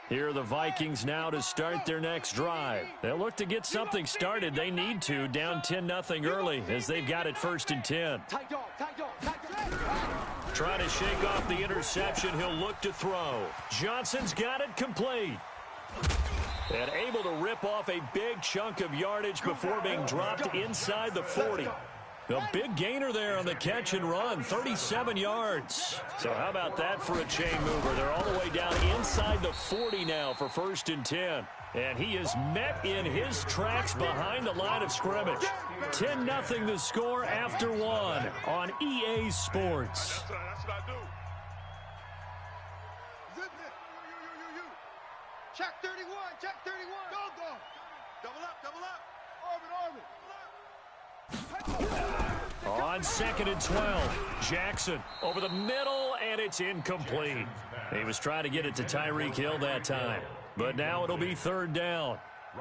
Here are the Vikings now to start their next drive. They'll look to get something started. They need to, down 10-0 early, as they've got it 1st and 10. Trying to shake off the interception. He'll look to throw. Johnson's got it complete. And able to rip off a big chunk of yardage before being dropped inside the 40. A big gainer there on the catch and run, 37 yards. So how about that for a chain mover? They're all the way down inside the 40 now for 1st and 10. And he is met in his tracks behind the line of scrimmage. 10-0 the score after one on EA Sports. That's what I do. Check 31, check 31. Go. Double up. Orbit. On 2nd and 12, Jackson over the middle, and it's incomplete. He was trying to get it to Tyreek Hill that time, but now it'll be 3rd down.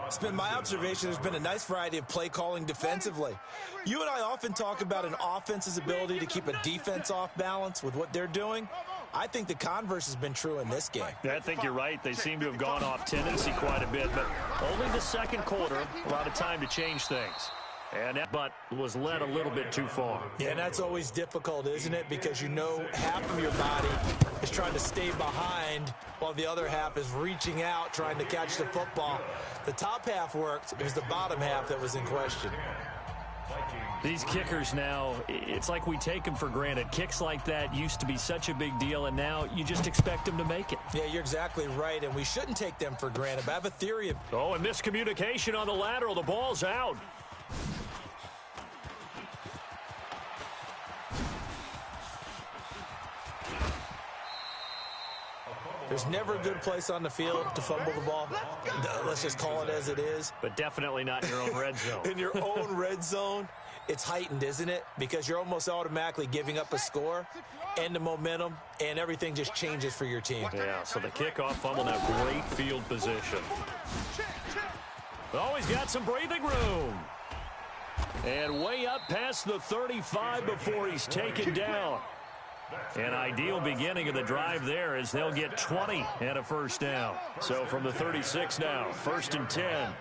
It's been my observation there's been a nice variety of play calling defensively. You and I often talk about an offense's ability to keep a defense off balance with what they're doing. I think the converse has been true in this game. I think you're right. They seem to have gone off tendency quite a bit, but only the 2nd quarter, a lot of time to change things. And that butt was led a little bit too far. Yeah, and that's always difficult, isn't it? Because you know half of your body is trying to stay behind while the other half is reaching out, trying to catch the football. The top half worked. It was the bottom half that was in question. These kickers now, it's like we take them for granted. Kicks like that used to be such a big deal, and now you just expect them to make it. Yeah, you're exactly right, and we shouldn't take them for granted. But I have a theory. Oh, and miscommunication on the lateral. The ball's out. There's never a good place on the field to fumble the ball. Let's just call it as it is. But definitely not in your own red zone. In your own red zone, it's heightened, isn't it? Because you're almost automatically giving up a score and the momentum, and everything just changes for your team. Yeah, so the kickoff fumble, now great field position. Always got some breathing room. And way up past the 35 before he's taken down. An ideal beginning of the drive there as they'll get 20 and a first down. So from the 36 now, 1st and 10.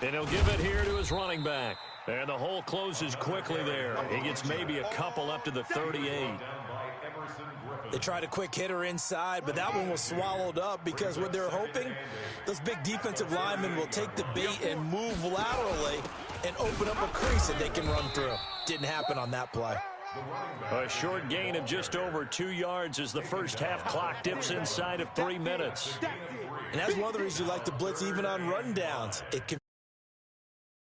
And he'll give it here to his running back. And the hole closes quickly there. He gets maybe a couple up to the 38. They tried a quick hitter inside, but that one was swallowed up because what they're hoping, those big defensive linemen will take the bait and move laterally and open up a crease that they can run through. Didn't happen on that play. A short gain of just over 2 yards as the first half clock dips inside of 3 minutes. And that's one of the reasons you like to blitz even on rundowns. It can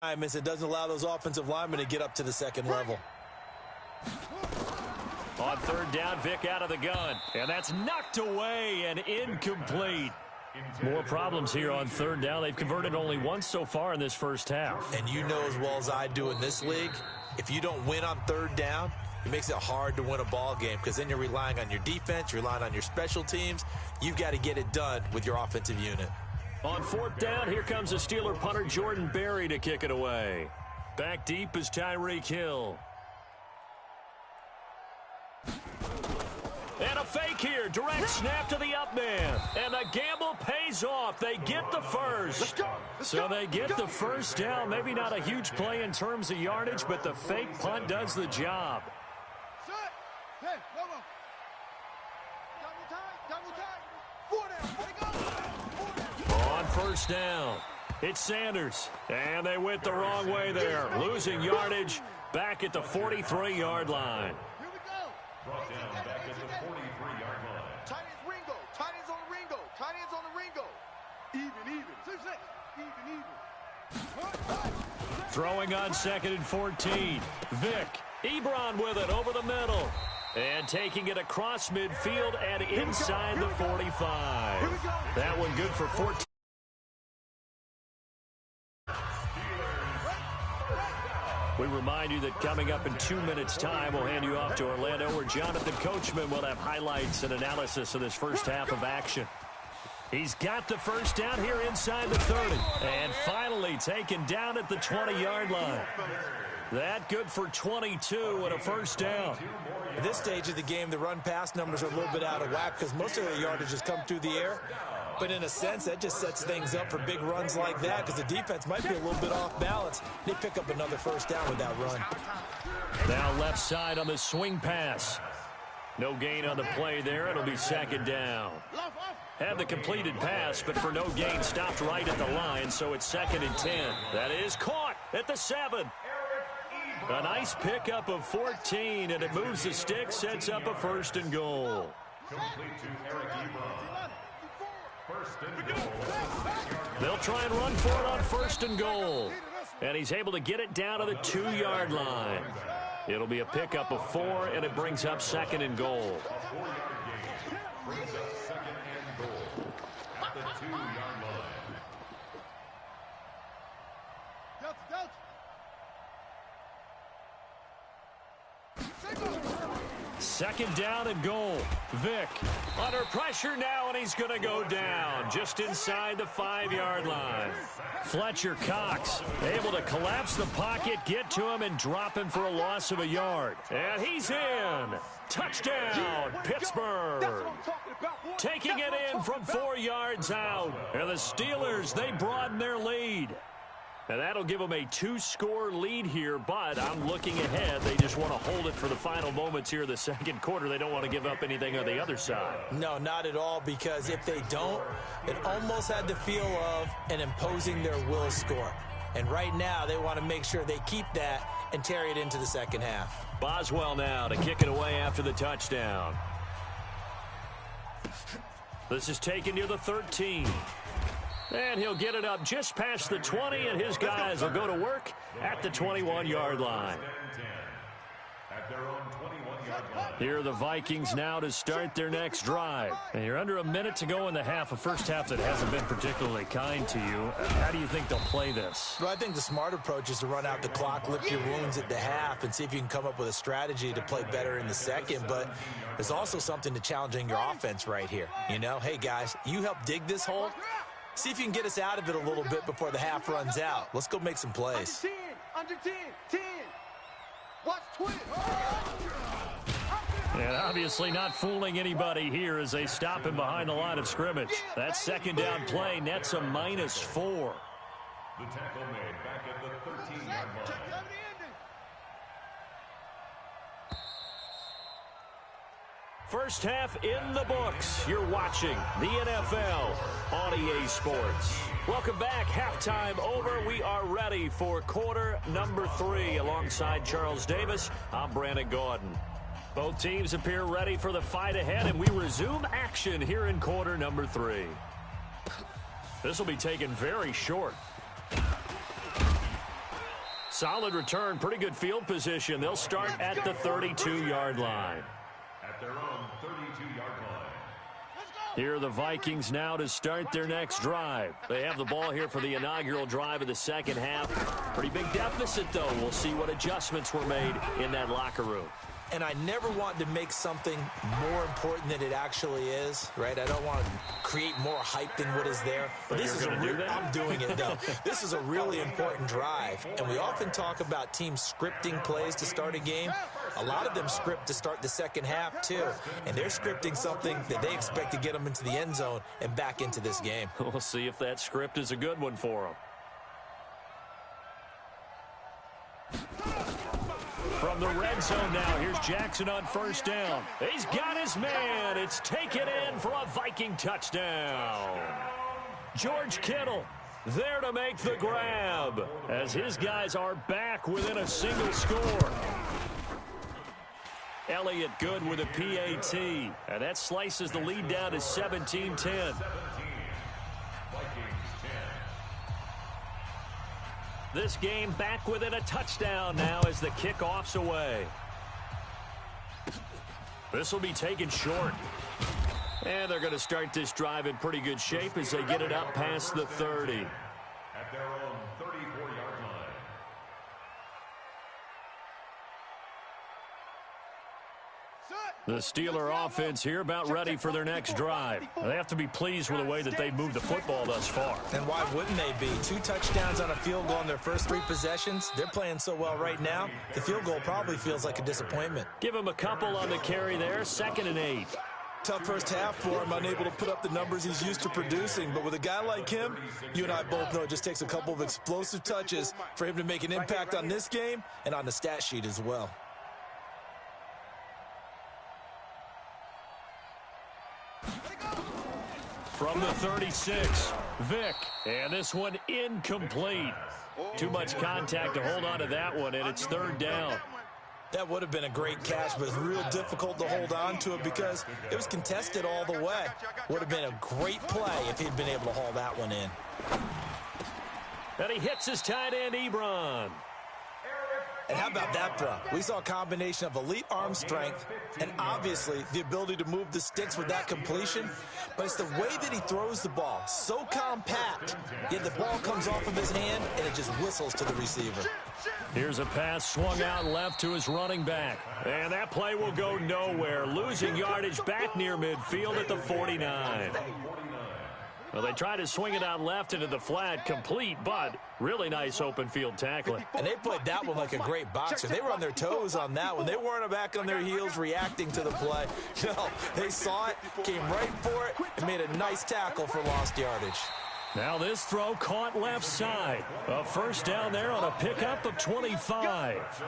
as it doesn't allow those offensive linemen to get up to the second level. On 3rd down, Vick out of the gun. And that's knocked away and incomplete. More problems here on 3rd down. They've converted only once so far in this first half. And you know as well as I do in this league, if you don't win on 3rd down, it makes it hard to win a ball game because then you're relying on your defense, you're relying on your special teams. You've got to get it done with your offensive unit. On 4th down, here comes the Steeler punter Jordan Berry to kick it away. Back deep is Tyreek Hill. And a fake here. Direct snap to the up man. And the gamble pays off. They get the first. So they get the first down. Maybe not a huge play in terms of yardage, but the fake punt does the job. On 1st down, it's Sanders. And they went the wrong way there. Losing yardage back at the 43-yard line. Brought down back at the 43-yard line. Tight ends Ringo. Tight ends on the Ringo. Tight ends on the Ringo. Even. 6-6. Even. Throwing on 2nd and 14. Vick. Ebron with it over the middle. And taking it across midfield and inside the 45. That one good for 14. We remind you that coming up in 2 minutes' time, we'll hand you off to Orlando, where Jonathan Coachman will have highlights and analysis of this first half of action. He's got the first down here inside the 30. And finally taken down at the 20-yard line. That good for 22 and a first down. At this stage of the game, the run-pass numbers are a little bit out of whack because most of the yardage has come through the air. But in a sense, that just sets things up for big runs like that because the defense might be a little bit off balance. They pick up another first down with that run. Now left side on the swing pass. No gain on the play there. It'll be 2nd down. Had the completed pass, but for no gain, stopped right at the line, so it's 2nd and 10. That is caught at the 7. A nice pickup of 14, and it moves the stick, sets up a 1st and goal. Complete to Eric Ebron. 1st and goal. They'll try and run for it on 1st and goal. And he's able to get it down to the 2-yard line. It'll be a pickup of 4, and it brings up 2nd and goal. A 4-yard gain brings up 2nd and goal at the 2-yard line. 2nd down and goal. Vick under pressure now, and he's going to go down just inside the 5-yard line. Fletcher Cox able to collapse the pocket, get to him, and drop him for a loss of a yard. And he's in. Touchdown, Pittsburgh. Taking it in from 4 yards out. And the Steelers, they broaden their lead. And that'll give them a 2-score lead here, but I'm looking ahead. They just want to hold it for the final moments here of the 2nd quarter. They don't want to give up anything on the other side. No, not at all, because if they don't, it almost had the feel of an imposing their will score. And right now, they want to make sure they keep that and carry it into the second half. Boswell now to kick it away after the touchdown. This is taken near the 13. And he'll get it up just past the 20, and his guys will go to work at the 21-yard line. At their own 21 Here are the Vikings now to start their next drive. And you're under a minute to go in the half, a first half that hasn't been particularly kind to you. How do you think they'll play this? Well, I think the smart approach is to run out the clock, lick your wounds at the half, and see if you can come up with a strategy to play better in the second. But there's also something to challenging your offense right here. You know, hey, guys, you help dig this hole. See if you can get us out of it a little bit before the half runs out. Let's go make some plays. Under 10, 10. Watch Twitter. And obviously not fooling anybody here as they stop him behind the line of scrimmage. That second down play nets a -4. The tackle made back at the 13-yard line. First half in the books. You're watching the NFL on EA Sports. Welcome back. Halftime over. We are ready for quarter number 3. Alongside Charles Davis, I'm Brandon Gaudin. Both teams appear ready for the fight ahead, and we resume action here in quarter number 3. This will be taken very short. Solid return, pretty good field position. They'll start at the 32-yard line. At their own 32-yard line. Here are the Vikings now to start their next drive. They have the ball here for the inaugural drive of the second half. Pretty big deficit, though. We'll see what adjustments were made in that locker room. And I never want to make something more important than it actually is, right? I don't want to create more hype than what is there. But this is I'm doing it, though. This is a really important drive. And we often talk about teams scripting plays to start a game. A lot of them script to start the second half, too. And they're scripting something that they expect to get them into the end zone and back into this game. We'll see if that script is a good one for them. From the red zone now, here's Jackson on first down. He's got his man. It's taken in for a Viking touchdown. George Kittle there to make the grab as his guys are back within a single score. Elliott good with a PAT, and that slices the lead down to 17-10. This game back within a touchdown now as the kickoff's away. This will be taken short. And they're going to start this drive in pretty good shape as they get it up past the 30. At their own 34-yard line. The Steeler offense here about ready for their next drive. They have to be pleased with the way that they've moved the football thus far. And why wouldn't they be? 2 touchdowns on a field goal in their first 3 possessions. They're playing so well right now, the field goal probably feels like a disappointment. Give him a couple on the carry there, 2nd and 8. Tough first half for him, unable to put up the numbers he's used to producing. But with a guy like him, you and I both know it just takes a couple of explosive touches for him to make an impact on this game and on the stat sheet as well. From the 36, Vick, and this one incomplete. Too much contact to hold on to that one, and it's 3rd down. That would have been a great catch, but it's real difficult to hold on to it because it was contested all the way. Would have been a great play if he'd been able to haul that one in. And he hits his tight end, Ebron. And how about that throw? We saw a combination of elite arm strength and obviously the ability to move the sticks with that completion. But it's the way that he throws the ball. So compact, yet the ball comes off of his hand and it just whistles to the receiver. Here's a pass swung out left to his running back. And that play will go nowhere. Losing yardage back near midfield at the 49. Well, they tried to swing it out left into the flat, complete, but really nice open field tackling. And they played that one like a great boxer. They were on their toes on that one. They weren't back on their heels reacting to the play. No, they saw it, came right for it, and made a nice tackle for lost yardage. Now this throw caught left side. A first down there on a pickup of 25.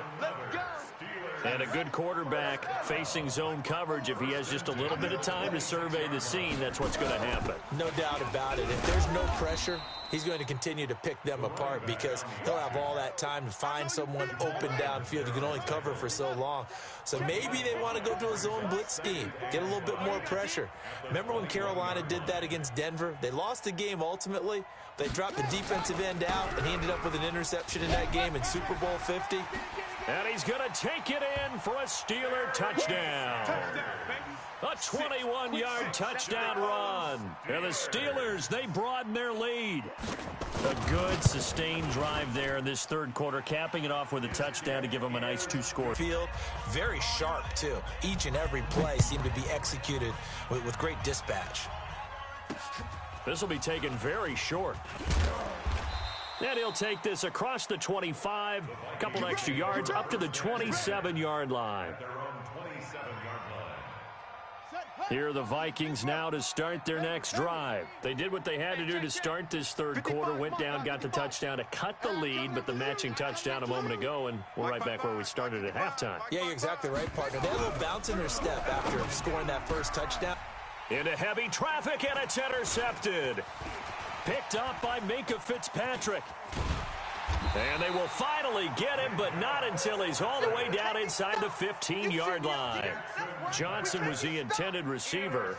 And a good quarterback facing zone coverage. If he has just a little bit of time to survey the scene, that's what's going to happen. No doubt about it. If there's no pressure, he's going to continue to pick them apart because he'll have all that time to find someone open downfield. You can only cover for so long. So maybe they want to go to a zone blitz scheme, get a little bit more pressure. Remember when Carolina did that against Denver? They lost the game ultimately. They dropped the defensive end out, and he ended up with an interception in that game in Super Bowl 50. And he's going to take it in for a Steeler touchdown. A 21-yard touchdown run. And the Steelers, they broaden their lead. A good, sustained drive there in this third quarter, capping it off with a touchdown to give them a nice 2-score. Field, very sharp, too. Each and every play seemed to be executed with great dispatch. This will be taken very short. And he'll take this across the 25, a couple extra yards, up to the 27-yard line. Here are the Vikings now to start their next drive. They did what they had to do to start this third quarter, went down, got the touchdown to cut the lead, but the matching touchdown a moment ago, and we're right back where we started at halftime. Yeah, you're exactly right, partner. They had a little bounce in their step after scoring that first touchdown. Into heavy traffic, and it's intercepted. Picked up by Minkah Fitzpatrick. And they will finally get him, but not until he's all the way down inside the 15-yard line. Johnson was the intended receiver.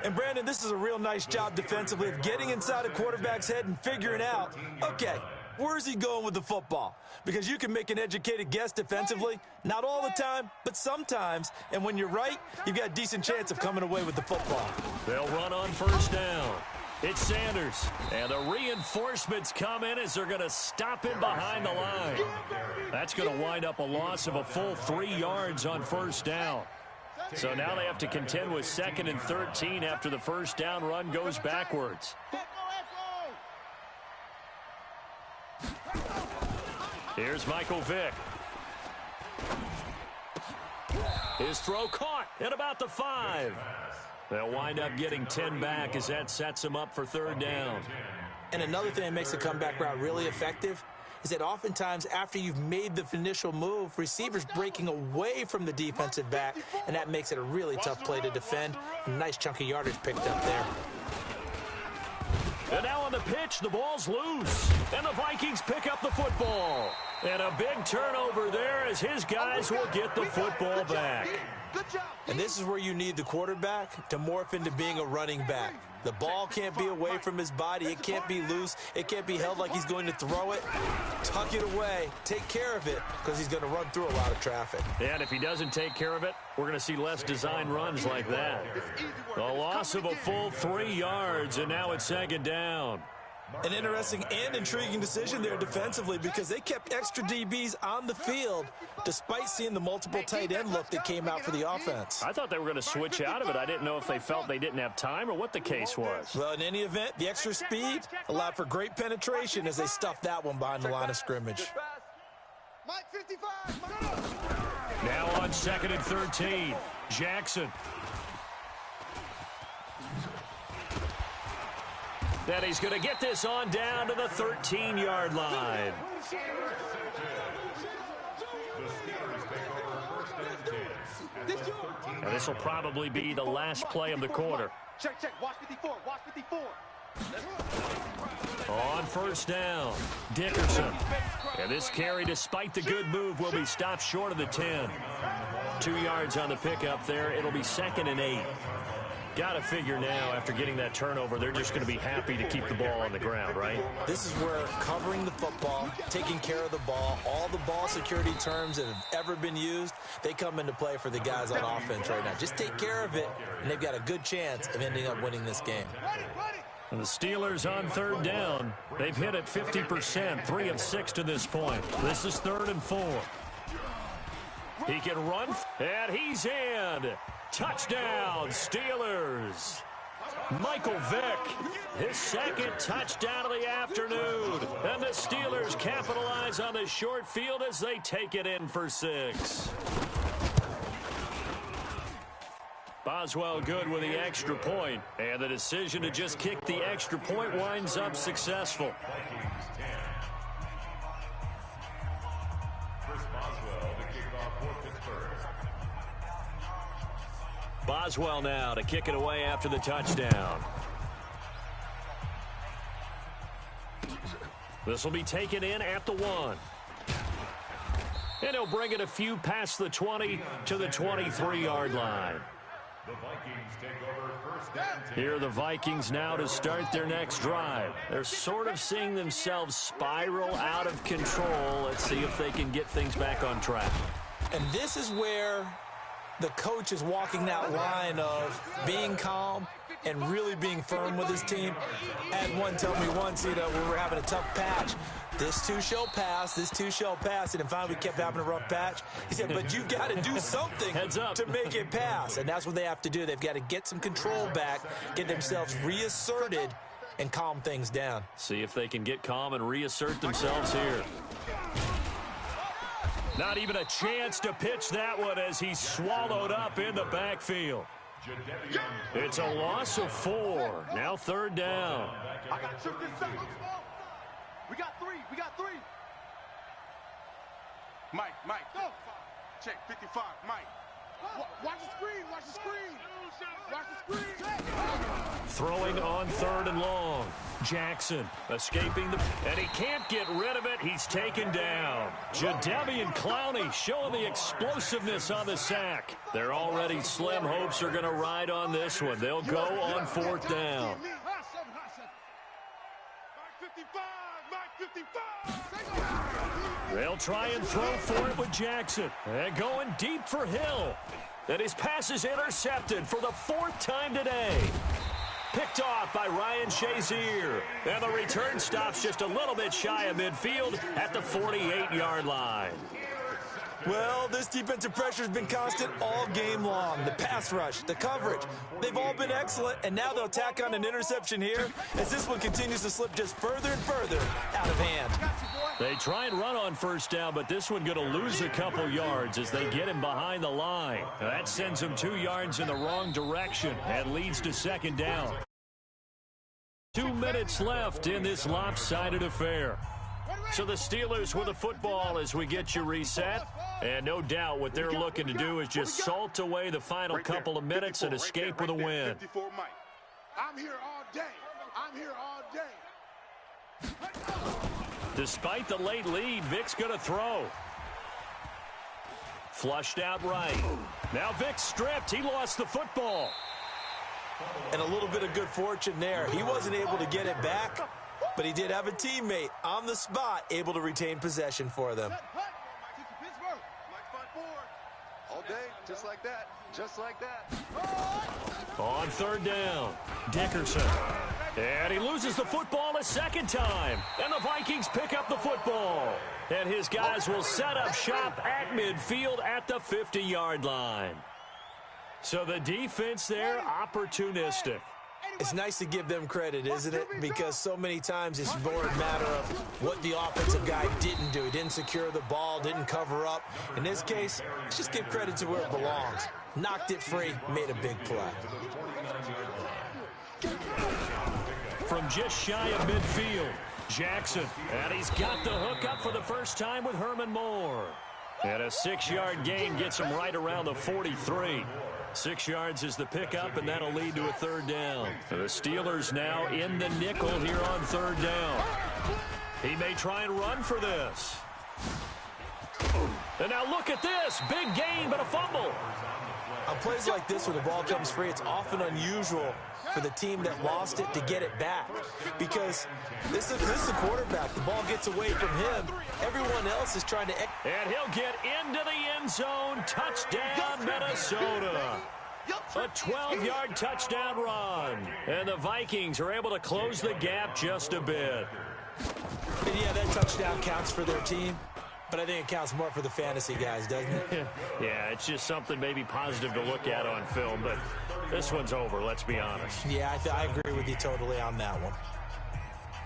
And, Brandon, this is a real nice job defensively of getting inside a quarterback's head and figuring out, okay, where's he going with the football? Because you can make an educated guess defensively, not all the time, but sometimes. And when you're right, you've got a decent chance of coming away with the football. They'll run on first down. It's Sanders, and the reinforcements come in as they're going to stop him behind the line. That's going to wind up a loss of a full 3 yards on first down. So now they have to contend with 2nd and 13 after the first down run goes backwards. Here's Michael Vick. His throw caught at about the 5. They'll wind up getting 10 back as that sets them up for third down. And another thing that makes the comeback route really effective is that oftentimes after you've made the initial move, receivers breaking away from the defensive back, and that makes it a really tough play to defend. A nice chunk of yardage picked up there. And now on the pitch, the ball's loose, and the Vikings pick up the football. And a big turnover there as his guys will get the football back. And this is where you need the quarterback to morph into being a running back. The ball can't be away from his body. It can't be loose. It can't be held like he's going to throw it. Tuck it away. Take care of it because he's going to run through a lot of traffic. And if he doesn't take care of it, we're going to see less design runs like that. A loss of a full 3 yards, and now it's 2nd down. An interesting and intriguing decision there defensively because they kept extra DBs on the field despite seeing the multiple tight end look that came out for the offense. I thought they were going to switch out of it. I didn't know if they felt they didn't have time or what the case was. Well, in any event, the extra speed allowed for great penetration as they stuffed that one behind the line of scrimmage. Now on 2nd and 13, Jackson. Then he's going to get this on down to the 13-yard line. And this will probably be the last play of the quarter. Check. Watch 54. Watch 54. On first down, Dickerson. And this carry, despite the good move, will be stopped short of the 10. 2 yards on the pickup there. It'll be 2nd and 8. Got to figure now, after getting that turnover, they're just going to be happy to keep the ball on the ground, right? This is where covering the football, taking care of the ball, all the ball security terms that have ever been used, they come into play for the guys on offense right now. Just take care of it, and they've got a good chance of ending up winning this game. And the Steelers on third down. They've hit it 50%, 3 of 6 to this point. This is 3rd and 4. He can run, and he's in. Touchdown, Steelers. Michael Vick, his 2nd touchdown of the afternoon. And the Steelers capitalize on the short field as they take it in for 6. Boswell good with the extra point. And the decision to just kick the extra point winds up successful. Boswell now to kick it away after the touchdown. This will be taken in at the 1. And he'll bring it a few past the 20 to the 23-yard line. The Vikings take over first and 10. Here are the Vikings now to start their next drive. They're sort of seeing themselves spiral out of control. Let's see if they can get things back on track. And this is where the coach is walking that line of being calm and really being firm with his team. I had one tell me once, we were having a tough patch. This too shall pass, this too shall pass. And finally, we kept having a rough patch. He said, but you've got to do something to make it pass. And that's what they have to do. They've got to get some control back, get themselves reasserted, and calm things down. See if they can get calm and reassert themselves here. Not even a chance to pitch that one as he's swallowed up in the backfield. It's a loss of 4. Now 3rd down. I got 2 seconds. We got 3. We got 3. Mike, go. Check 55. Mike. Watch the screen. Watch the screen. Watch the screen. Throwing on 3rd and long. Jackson escaping and he can't get rid of it. He's taken down. Jadeveon Clowney showing the explosiveness on the sack. Their already slim hopes are going to ride on this one. They'll go on 4th down. They'll try and throw for it with Jackson. And going deep for Hill. And his pass is intercepted for the 4th time today. Picked off by Ryan Shazier. And the return stops just a little bit shy of midfield at the 48-yard line. Well, this defensive pressure has been constant all game long. The pass rush, the coverage, they've all been excellent, and now they'll tack on an interception here as this one continues to slip just further and further out of hand. They try and run on 1st down, but this one going to lose a couple yards as they get him behind the line. That sends him 2 yards in the wrong direction and leads to 2nd down. 2 minutes left in this lopsided affair. So the Steelers with the football as we get you reset. And no doubt what they're looking to do is just salt away the final couple of minutes and escape with a win. I'm here all day. I'm here all day. Despite the late lead, Vic's going to throw. Flushed out right. Now Vic's stripped. He lost the football. And a little bit of good fortune there. He wasn't able to get it back, but he did have a teammate on the spot able to retain possession for them. All day, just like that. Just like that. On 3rd down, Dickerson. And he loses the football a 2nd time. And the Vikings pick up the football. And his guys will set up shop at midfield at the 50-yard line. So the defense there, opportunistic. It's nice to give them credit, isn't it? Because so many times it's more a matter of what the offensive guy didn't do. He didn't secure the ball, didn't cover up. In this case, let's just give credit to where it belongs. Knocked it free, made a big play. From just shy of midfield, Jackson. And he's got the hook up for the first time with Herman Moore. And a 6-yard gain gets him right around the 43. 6 yards is the pickup, and that'll lead to a 3rd down. The Steelers now in the nickel here on 3rd down. He may try and run for this. And now look at this. Big gain, but a fumble. On plays like this where the ball comes free, it's often unusual for the team that lost it to get it back. Because this is the quarterback. The ball gets away from him. Everyone else is trying to... And he'll get into the end zone. Touchdown, Minnesota. A 12-yard touchdown run. And the Vikings are able to close the gap just a bit. And yeah, that touchdown counts for their team. But I think it counts more for the fantasy guys, doesn't it? Yeah, it's just something maybe positive to look at on film, but this one's over, let's be honest. Yeah, I agree with you totally on that one.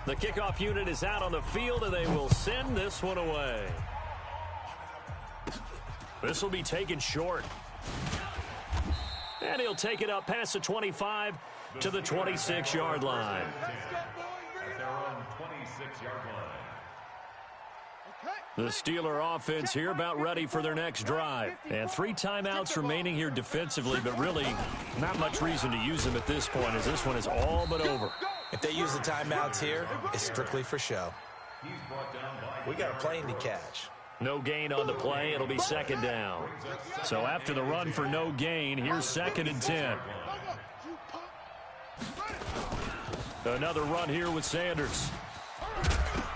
The kickoff unit is out on the field, and they will send this one away. This will be taken short. And he'll take it up past the 25 to the 26-yard line. At their own 26-yard line. The Steeler offense here about ready for their next drive. And 3 timeouts remaining here defensively, but really not much reason to use them at this point as this one is all but over. If they use the timeouts here, it's strictly for show. We got a plane to catch. No gain on the play. It'll be second down. So after the run for no gain, here's 2nd and 10. Another run here with Sanders.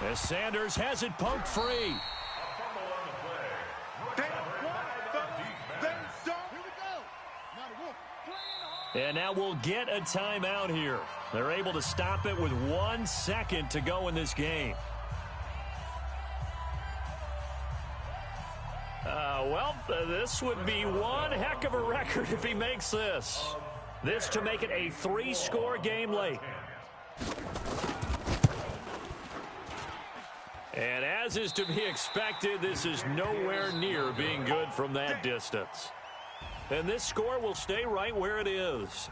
As Sanders has it poked free. And now we'll get a timeout here. They're able to stop it with 1 second to go in this game. This would be one heck of a record if he makes this. This to make it a 3-score game late. And as is to be expected, this is nowhere near being good from that distance. And this score will stay right where it is.